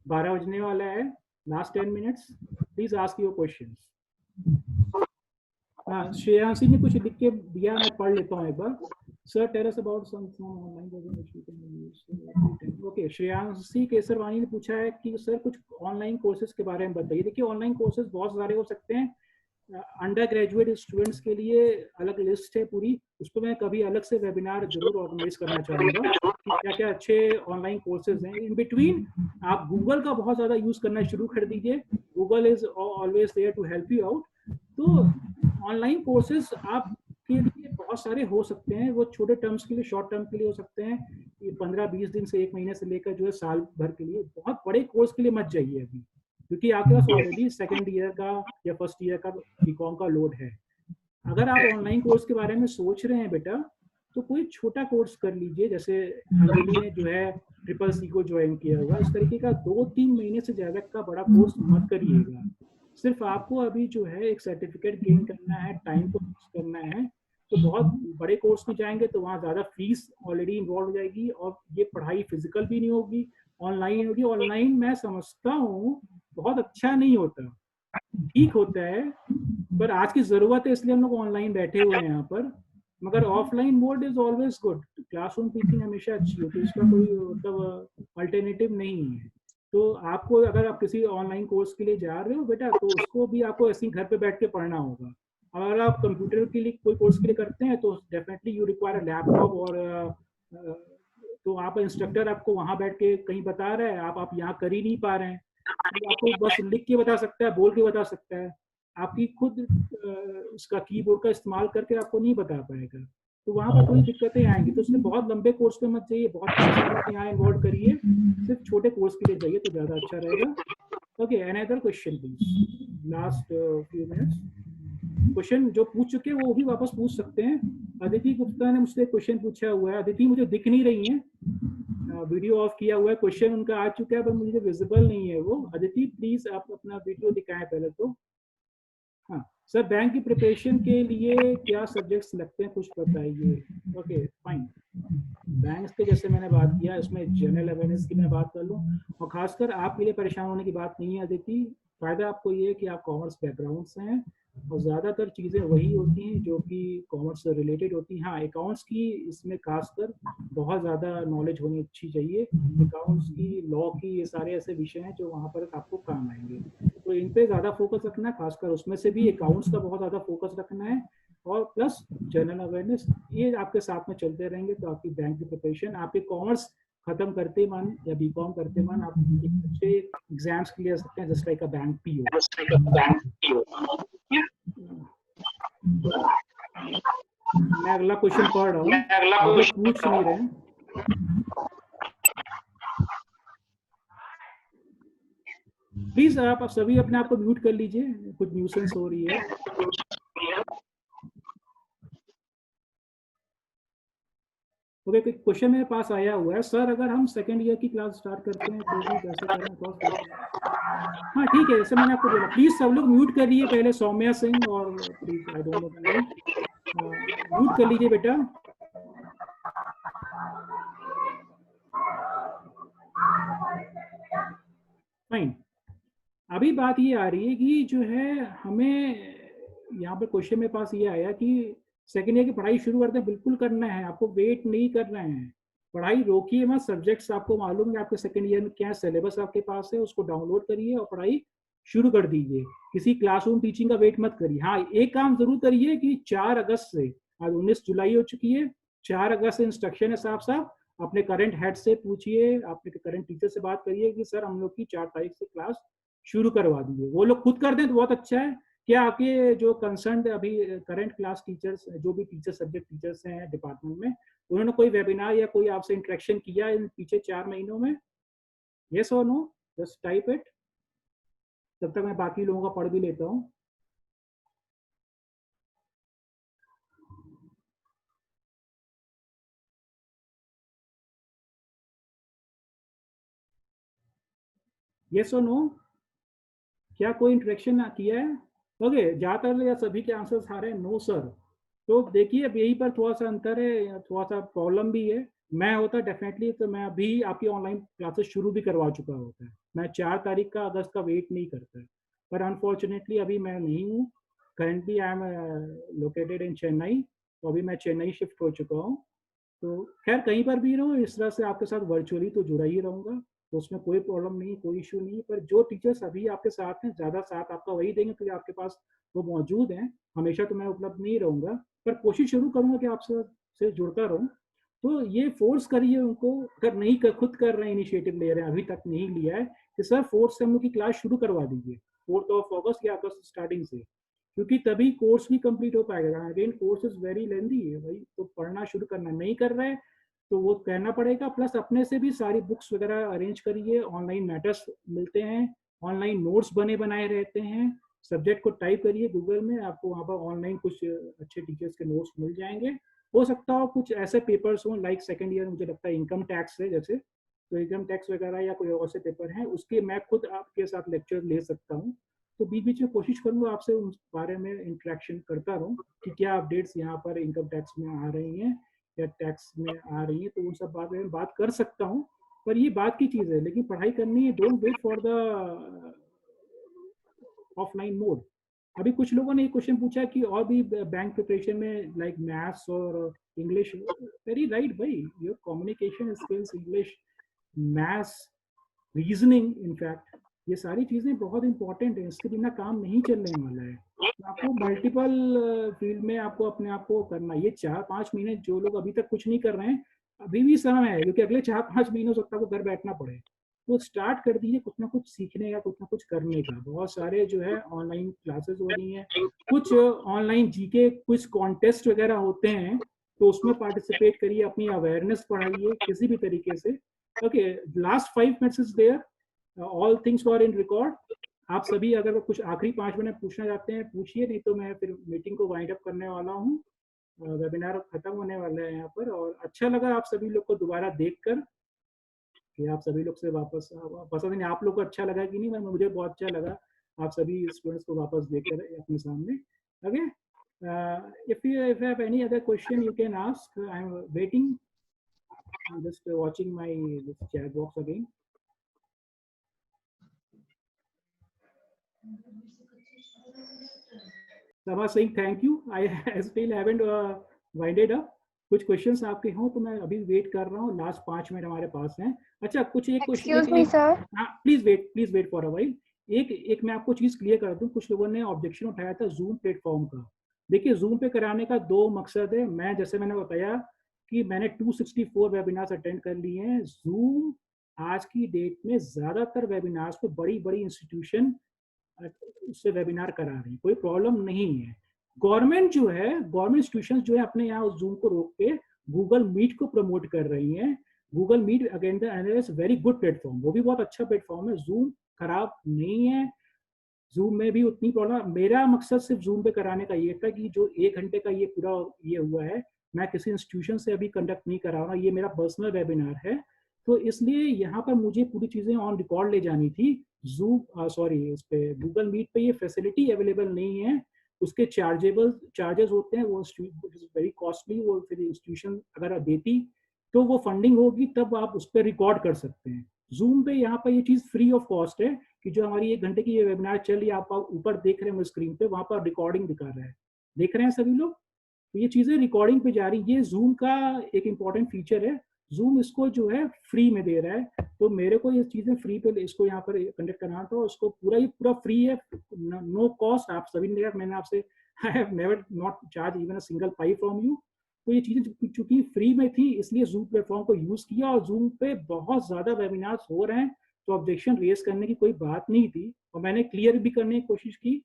12 बजने वाला है, last 10 minutes, please ask your question. हाँ श्रेयांशी ने कुछ लिख के दिया, मैं पढ़ लेता हूँ एक बार। Sir tell us about some online version which we can use. Okay, Shreyanshi Kesarwani ने पूछा है कि सर कुछ ऑनलाइन कोर्सेज के बारे में बताइए। देखिए ऑनलाइन कोर्सेज बहुत सारे हो सकते हैं, अंडर ग्रेजुएट स्टूडेंट्स के लिए अलग लिस्ट है पूरी, उस पर मैं कभी अलग से वेबिनार जरूर ऑर्गेनाइज करना चाहूँगा कि क्या क्या अच्छे ऑनलाइन कोर्सेज हैं। इन बिटवीन आप गूगल का बहुत ज़्यादा यूज़ करना शुरू कर दीजिए, Google is always there to help you out. तो ऑनलाइन कोर्सेज आपके लिए बहुत सारे हो सकते हैं, वो छोटे टर्म्स के लिए, शॉर्ट टर्म के लिए हो सकते हैं, 15-20 दिन से 1 महीने से लेकर जो है साल भर के लिए। बहुत बड़े कोर्स के लिए मत जाइए अभी, क्योंकि आपके पास ऑलरेडी सेकेंड ईयर का या फर्स्ट ईयर का बीकॉम का लोड है। अगर आप ऑनलाइन कोर्स के बारे में सोच रहे हैं बेटा, तो कोई छोटा कोर्स कर लीजिए, जैसे अंजलि ने जो है ट्रिपल सी को ज्वाइन किया हुआ, इस तरीके का 2-3 महीने से ज्यादा का बड़ा कोर्स मत करिएगा। सिर्फ आपको अभी जो है एक सर्टिफिकेट गेन करना है, टाइम को फिक्स करना है। तो बहुत बड़े कोर्स में जाएंगे तो वहाँ ज़्यादा फीस ऑलरेडी इन्वॉल्व हो जाएगी, और ये पढ़ाई फिजिकल भी नहीं होगी, ऑनलाइन होगी। ऑनलाइन मैं समझता हूँ बहुत अच्छा नहीं होता, ठीक होता है, पर आज की ज़रूरत है इसलिए हम लोग ऑनलाइन बैठे हुए हैं यहाँ पर। मगर offline mode is always good, classroom teaching हमेशा अच्छी होती है, इसका कोई मतलब अल्टरनेटिव नहीं है। तो आपको अगर आप किसी ऑनलाइन कोर्स के लिए जा रहे हो बेटा, तो उसको भी आपको ऐसे ही घर पे बैठ के पढ़ना होगा। अगर आप कंप्यूटर के लिए कोई कोर्स के लिए करते हैं तो डेफिनेटली यू रिक्वायर लैपटॉप, और तो आप इंस्ट्रक्टर आपको वहाँ बैठ के कहीं बता रहा है, आप यहाँ कर ही नहीं पा रहे हैं, तो आपको बस लिख के बता सकता है, बोल के बता सकता है, आपकी खुद उसका कीबोर्ड का इस्तेमाल करके आपको नहीं बता पाएगा। तो वहाँ पर थोड़ी दिक्कतें आएंगी। तो इसलिए बहुत लंबे कोर्स पे मत जाइए, बहुत पैसे यहाँ इन्वॉल्व करिए, सिर्फ छोटे कोर्स के लिए जाइए तो ज़्यादा अच्छा रहेगा। Okay, another question please, last few minutes. Question जो पूछ चुके हैं वो भी वापस पूछ सकते हैं। अदिति गुप्ता ने मुझसे क्वेश्चन पूछा हुआ है। अदिति मुझे दिख नहीं रही है, वीडियो ऑफ किया हुआ है, क्वेश्चन उनका आ चुका है पर मुझे विजिबल नहीं है वो। अदिति प्लीज आप अपना वीडियो दिखाएं पहले तो। हाँ सर, बैंक की प्रिपरेशन के लिए क्या सब्जेक्ट्स लगते हैं, कुछ बताइए। ओके फाइन, बैंक्स के जैसे मैंने बात किया, इसमें जनरल अवेयरनेस की मैं बात कर लूँ, और खासकर आपके लिए परेशान होने की बात नहीं है अदिति। फायदा आपको ये है कि आप कॉमर्स बैकग्राउंड से हैं, और ज़्यादातर चीज़ें वही होती हैं जो कि कॉमर्स से रिलेटेड होती हैं। हाँ, अकाउंट्स की इसमें खासकर बहुत ज़्यादा नॉलेज होनी अच्छी चाहिए। अकाउंट्स की, लॉ की, ये सारे ऐसे विषय हैं जो वहाँ पर आपको काम आएंगे, तो इन पे ज़्यादा फोकस रखना है। खासकर उसमें से भी अकाउंट्स का बहुत ज़्यादा फोकस रखना है, और प्लस जनरल अवेयरनेस, ये आपके साथ में चलते रहेंगे तो आपकी बैंक की प्रिपरेशन, आपके कॉमर्स खत्म करते मान या बीकॉम करते मान आप एक अच्छे एग्जाम्स क्लियर सकते हैं, just like a bank PO. मैं अगला क्वेश्चन पढ़ रहा हूँ, अगर पूछ नहीं रहे। प्लीज आप सभी अपने आप को म्यूट कर लीजिए, कुछ न्यूसेंस हो रही है। ओके, क्वेश्चन मेरे पास आया हुआ है, सर अगर हम सेकेंड ईयर की क्लास स्टार्ट करते हैं तो भी कैसे करें? हाँ ठीक है, जैसे मैंने आपको बोला, प्लीज सब लोग म्यूट कर लीजिए पहले, सौम्या सिंह और please, I don't know the name, mute कर लीजिए बेटा। फाइन, अभी बात ये आ रही है कि जो है हमें यहाँ पे क्वेश्चन मेरे पास ये आया कि सेकेंड ईयर की पढ़ाई शुरू करते हैं, बिल्कुल करना है, आपको वेट नहीं करना है, पढ़ाई रोकिए मत। सब्जेक्ट्स आपको मालूम है आपके सेकेंड ईयर में क्या सिलेबस आपके पास है, उसको डाउनलोड करिए और पढ़ाई शुरू कर दीजिए। किसी क्लासरूम टीचिंग का वेट मत करिए। हाँ, एक काम जरूर करिए कि 4 अगस्त से, आज 19 जुलाई हो चुकी है, 4 अगस्त से इंस्ट्रक्शन है साफ साफ, अपने करंट हेड से पूछिए, अपने करंट टीचर से बात करिए कि सर हम लोग की 4 तारीख से क्लास शुरू करवा दीजिए। वो लोग खुद कर दें तो बहुत अच्छा है। क्या आपके जो कंसर्न अभी करंट क्लास टीचर्स, जो भी टीचर सब्जेक्ट टीचर्स हैं डिपार्टमेंट में, उन्होंने कोई वेबिनार या कोई आपसे इंटरेक्शन किया इन पीछे 4 महीनों में? यस और नो, जस्ट टाइप इट, तब तक मैं बाकी लोगों का पढ़ भी लेता हूँ। यस और नो, क्या कोई इंटरेक्शन किया है? ओके, ज्यादातर या सभी के आंसर्स आ रहे हैं नो सर। तो देखिए अब यही पर थोड़ा सा अंतर है, थोड़ा सा प्रॉब्लम भी है। मैं होता डेफिनेटली तो मैं अभी आपकी ऑनलाइन क्लासेस शुरू भी करवा चुका होता है, मैं 4 तारीख का अगस्त का वेट नहीं करता, पर अनफॉर्चुनेटली अभी मैं नहीं हूँ। Currently I am located in Chennai, तो अभी मैं चेन्नई शिफ्ट हो चुका हूँ। तो खैर कहीं पर भी रहूँ, इस तरह से आपके साथ वर्चुअली तो जुड़ा ही रहूँगा। तो उसमें कोई प्रॉब्लम नहीं, कोई इशू नहीं। पर जो टीचर्स अभी आपके साथ हैं, ज़्यादा साथ आपका वही देंगे क्योंकि आपके पास वो मौजूद हैं। हमेशा तो मैं उपलब्ध नहीं रहूँगा, पर कोशिश जरूर करूँगा कि आपसे से जुड़ता रहूँ। तो ये फोर्स करिए उनको, अगर नहीं कर, खुद कर रहे हैं, इनिशिएटिव ले रहे हैं, अभी तक नहीं लिया है, कि सर 4th सेम की क्लास शुरू करवा दीजिए 4th ऑफ अगस्त या अगस्त स्टार्टिंग से, क्योंकि तभी कोर्स भी कंप्लीट हो पाएगा। Again course is very lengthy है भाई, तो पढ़ना शुरू करना नहीं कर रहे हैं तो वो कहना पड़ेगा। प्लस अपने से भी सारी बुक्स वगैरह अरेंज करिए, ऑनलाइन मैटर्स मिलते हैं, ऑनलाइन नोट्स बने बनाए रहते हैं, सब्जेक्ट को टाइप करिए गूगल में, आपको वहाँ पर ऑनलाइन कुछ अच्छे टीचर्स के नोट्स मिल जाएंगे। हो सकता हो कुछ ऐसे पेपर्स हों, लाइक सेकेंड ईयर मुझे लगता है इनकम टैक्स है जैसे, तो इनकम टैक्स वगैरह या कोई और से पेपर हैं, उसके मैं खुद आपके साथ लेक्चर ले सकता हूँ। तो बीच बीच में कोशिश करूँगा आपसे उस बारे में इंटरेक्शन करता रहूँ कि क्या अपडेट्स यहाँ पर इनकम टैक्स में आ रही हैं या टैक्स में आ रही है, तो उन सब बारे में बात कर सकता हूँ। पर ये बात की चीज़ है, लेकिन पढ़ाई करनी है, don't wait for the offline mode. अभी कुछ लोगों ने एक क्वेश्चन पूछा कि और भी बैंक प्रिपरेशन में लाइक मैथ्स और इंग्लिश, वेरी राइट भाई, your communication skills, English, maths, reasoning, in fact ये सारी चीज़ें बहुत इंपॉर्टेंट है, इसके बिना काम नहीं चलने वाला है। तो आपको मल्टीपल फील्ड में आपको अपने आप को करना, ये 4-5 महीने जो लोग अभी तक कुछ नहीं कर रहे हैं, अभी भी समय है, क्योंकि अगले 4-5 महीने हो सकता है आपको घर बैठना पड़े। तो स्टार्ट कर दीजिए कुछ ना कुछ सीखने का, कुछ ना कुछ करने का। बहुत सारे जो है ऑनलाइन क्लासेस हो रही हैं, कुछ ऑनलाइन जीके कुछ कॉन्टेस्ट वगैरह होते हैं, तो उसमें पार्टिसिपेट करिए, अपनी अवेयरनेस बढ़ाइए किसी भी तरीके से। Okay, last 5 minutes is there, all things are in record. आप सभी अगर कुछ आखिरी 5 मिनट पूछना चाहते हैं पूछिए, नहीं तो मैं फिर मीटिंग को वाइंड अप करने वाला हूँ। वेबिनार खत्म होने वाला है यहाँ पर, और अच्छा लगा आप सभी लोग को दोबारा देखकर कि आप सभी लोग से वापस पता नहीं आप लोग को अच्छा लगा कि नहीं, मुझे बहुत अच्छा लगा आप सभी स्टूडेंट्स को वापस देखकर अपने सामने। Okay, if you have any other question you can ask, I'm waiting, I'm just watching my chat box again. Sabha saying thank you, I still haven't winded up. कुछ क्वेश्चंस आपके हों तो मैं अभी वेट कर रहा हूँ, लास्ट 5 मिनट हमारे पास हैं। अच्छा, कुछ एक क्वेश्चन, Excuse me, sir. हाँ please wait for a while. एक मैं आपको चीज क्लियर कर दूं, कुछ लोगों ने ऑब्जेक्शन उठाया था जूम प्लेटफॉर्म का। देखिए, जूम पे कराने का 2 मकसद है। मैं जैसे मैंने बताया कि मैंने 264 वेबिनार्स अटेंड कर लिए हैं। जूम आज की डेट में ज्यादातर वेबिनार्स को बड़ी बड़ी इंस्टीट्यूशन उससे वेबिनार करा रही, कोई प्रॉब्लम नहीं है। गवर्नमेंट जो है, गवर्नमेंट इंस्टीट्यूशन जो है अपने यहाँ उस जूम को रोक के गूगल मीट को प्रमोट कर रही हैं। Google meet again the very good platform, वो भी बहुत अच्छा प्लेटफॉर्म है, जूम खराब नहीं है। जूम में भी उतनी प्रॉब्लम, मेरा मकसद सिर्फ जूम पे कराने का ये था कि जो 1 घंटे का ये पूरा ये हुआ है, मैं किसी इंस्टीट्यूशन से अभी कंडक्ट नहीं करा रहा, ये मेरा पर्सनल वेबिनार है। तो इसलिए यहाँ पर मुझे पूरी चीज़ें ऑन रिकॉर्ड ले जानी थी। जूम सॉरी, इस पे गूगल मीट पे ये फैसिलिटी अवेलेबल नहीं है। उसके चार्जेस होते हैं, वो वेरी कॉस्टली, वो फिर इंस्टीट्यूशन अगर देती तो वो फंडिंग होगी, तब आप उस पर रिकॉर्ड कर सकते हैं। जूम पे यहाँ पर ये चीज़ फ्री ऑफ कॉस्ट है कि जो हमारी 1 घंटे की ये वेबिनार चल रही है, आप ऊपर देख रहे हैं स्क्रीन पे, वहां पर रिकॉर्डिंग दिखा रहा है, देख रहे हैं सभी लोग। तो ये चीजें रिकॉर्डिंग पे जा रही, ये जूम का एक इंपॉर्टेंट फीचर है। जूम इसको जो है फ्री में दे रहा है, तो मेरे को ये चीजें फ्री पे इसको यहाँ पर कंडक्ट करना था, उसको पूरा फ्री है, नो कॉस्ट। आप सभी ने, मैंने आपसे I have never not charge even a single pi from you. तो ये चीजें चूंकि फ्री में थी, इसलिए जूम प्लेटफॉर्म को यूज किया, और जूम पे बहुत ज्यादा वेबिनार्स हो रहे हैं, तो ऑब्जेक्शन रेज करने की कोई बात नहीं थी, और मैंने क्लियर भी करने की कोशिश की।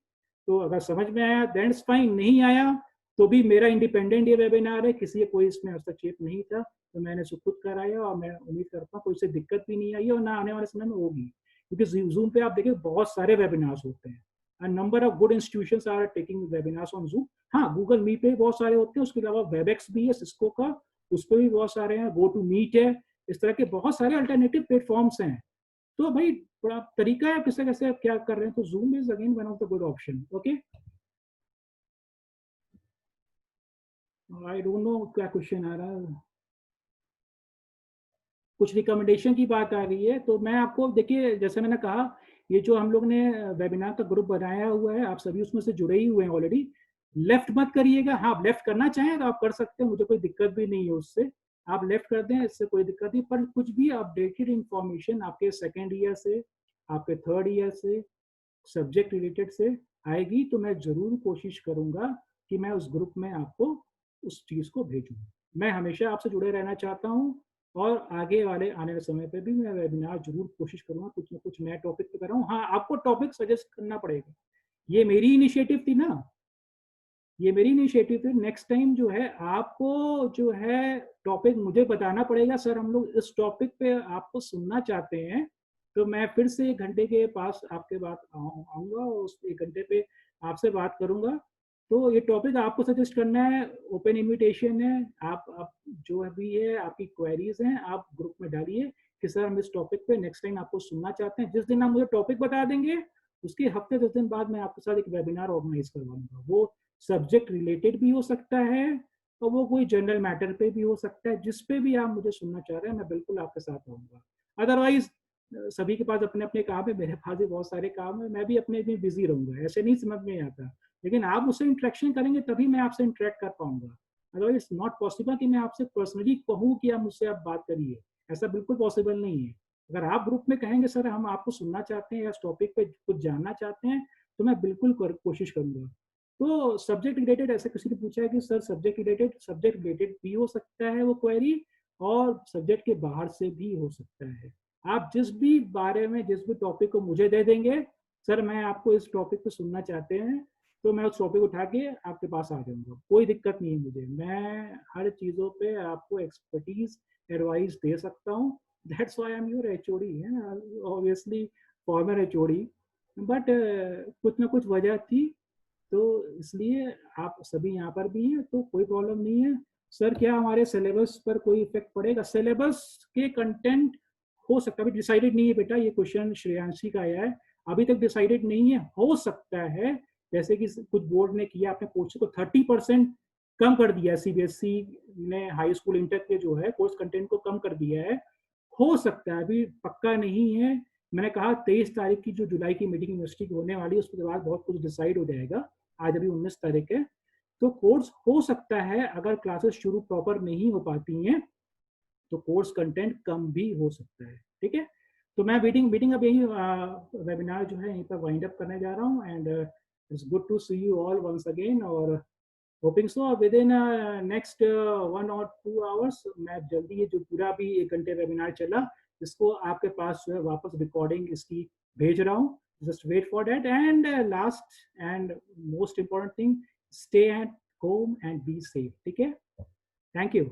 तो अगर समझ में आया दैट्स फाइन, नहीं आया तो भी मेरा इंडिपेंडेंट ये वेबिनार है, किसी कोई इसमें हस्तक्षेप नहीं था, तो मैंने इसको खुद कराया, और मैं उम्मीद करता हूँ कोई से दिक्कत भी नहीं आई और ना आने वाले समय में होगी, क्योंकि जूम पे आप देखिए बहुत सारे वेबिनार्स होते हैं, a number of good institutions are taking webinars on Zoom। हाँ, गूगल मीट पे भी बहुत सारे होते हैं, उसके अलावा वेबएक्स भी है सिस्को का, उस पर भी बहुत सारे हैं, गो टू मीट है, इस तरह के बहुत सारे अल्टरनेटिव प्लेटफॉर्म्स हैं। तो भाई थोड़ा तरीका है किसे कैसे आप क्या कर रहे हैं, तो zoom is again one of the good option. Okay, I don't no क्या क्वेश्चन आ रहा है, कुछ रिकमेंडेशन की बात आ रही है, तो मैं आपको देखिए, जैसे मैंने कहा, ये जो हम लोग ने वेबिनार का ग्रुप बनाया हुआ है, आप सभी उसमें से जुड़े ही हुए हैं ऑलरेडी। लेफ्ट मत करिएगा, हाँ लेफ्ट करना चाहें तो आप कर सकते हैं, मुझे कोई दिक्कत भी नहीं है उससे। आप लेफ्ट कर दें, इससे कोई दिक्कत नहीं, पर कुछ भी अपडेटेड इंफॉर्मेशन आपके सेकेंड ईयर से, आपके थर्ड ईयर से, सब्जेक्ट रिलेटेड से आएगी तो मैं जरूर कोशिश करूंगा कि मैं उस ग्रुप में आपको उस चीज को भेजूं। मैं हमेशा आपसे जुड़े रहना चाहता हूं और आगे वाले आने वाले समय पे भी मैं वेबिनार जरूर कोशिश करूंगा कुछ ना कुछ नए टॉपिक पे कर रहा हूँ। हाँ, आपको टॉपिक सजेस्ट करना पड़ेगा, ये मेरी इनिशिएटिव थी ना, ये मेरी इनिशिएटिव थी। नेक्स्ट टाइम जो है आपको जो है टॉपिक मुझे बताना पड़ेगा, सर हम लोग इस टॉपिक पे आपको सुनना चाहते हैं, तो मैं फिर से 1 घंटे के पास आपके बात आऊँगा और उस 1 घंटे पे आपसे बात करूँगा। तो ये टॉपिक आपको सजेस्ट करना है, ओपन इनविटेशन है, आप जो भी है आपकी क्वेरीज हैं आप ग्रुप में डालिए कि सर हम इस टॉपिक पे नेक्स्ट टाइम आपको सुनना चाहते हैं। जिस दिन आप मुझे टॉपिक बता देंगे उसके हफ्ते 10 दिन बाद मैं आपके साथ एक वेबिनार ऑर्गेनाइज करवाऊंगा। वो सब्जेक्ट रिलेटेड भी हो सकता है और वो कोई जनरल मैटर पे भी हो सकता है, जिस पे भी आप मुझे सुनना चाह रहे हैं मैं बिल्कुल आपके साथ आऊँगा। अदरवाइज सभी के पास अपने अपने काम है, मेरे पास भी बहुत सारे काम है, मैं भी अपने में बिजी रहूंगा, ऐसे नहीं समझ में आता। लेकिन आप मुझसे इंटरेक्शन करेंगे तभी मैं आपसे इंटरेक्ट कर पाऊंगा, अदरवाइज नॉट पॉसिबल कि मैं आपसे पर्सनली कहूँ कि आप मुझसे आप बात करिए, ऐसा बिल्कुल पॉसिबल नहीं है। अगर आप ग्रुप में कहेंगे सर हम आपको सुनना चाहते हैं या इस टॉपिक पे कुछ जानना चाहते हैं तो मैं बिल्कुल कोशिश करूंगा। तो सब्जेक्ट रिलेटेड ऐसे किसी ने पूछा है कि सर सब्जेक्ट रिलेटेड भी हो सकता है वो क्वेरी और सब्जेक्ट के बाहर से भी हो सकता है। आप जिस भी बारे में जिस भी टॉपिक को मुझे दे देंगे, सर मैं आपको इस टॉपिक पे सुनना चाहते हैं, तो मैं उस टॉपिक उठा के आपके पास आ जाऊंगा, कोई दिक्कत नहीं है मुझे। मैं हर चीज़ों पे आपको एक्सपर्टीज एडवाइस दे सकता हूँ। That's why I am your HOD, है ना, ऑब्वियसली फॉर्मर एचओडी, बट कुछ ना कुछ वजह थी तो इसलिए आप सभी यहाँ पर भी हैं तो कोई प्रॉब्लम नहीं है। सर क्या हमारे सिलेबस पर कोई इफेक्ट पड़ेगा? सिलेबस के कंटेंट हो सकता है, अभी डिसाइडेड नहीं है बेटा, ये क्वेश्चन श्रेयांशी का आया है, अभी तक डिसाइडेड नहीं है, हो सकता है जैसे कि कुछ बोर्ड ने किया अपने कोर्स को 30% कम कर दिया है, सीबीएसई ने हाई स्कूल इंटर के जो है कोर्स कंटेंट को कम कर दिया है, हो सकता है, अभी पक्का नहीं है। मैंने कहा 23 तारीख की जो जुलाई की मीटिंग यूनिवर्सिटी की होने वाली है उसके बाद बहुत कुछ डिसाइड हो जाएगा। आज अभी 19 तारीख है, तो कोर्स हो सकता है अगर क्लासेस शुरू प्रॉपर नहीं हो पाती हैं तो कोर्स कंटेंट कम भी हो सकता है, ठीक है। तो मैं मीटिंग अब यही वेबिनार जो है यहीं पर वाइंड अप करने जा रहा हूँ and it's good to see you all once again और hoping so within next 1 or 2 hours मैं जल्दी ये जो पूरा भी 1 घंटे वेबिनार चला इसको आपके पास जो है वापस रिकॉर्डिंग इसकी भेज रहा हूँ। Just wait for that and last and most important thing, stay at home and be safe, ठीक है। Thank you.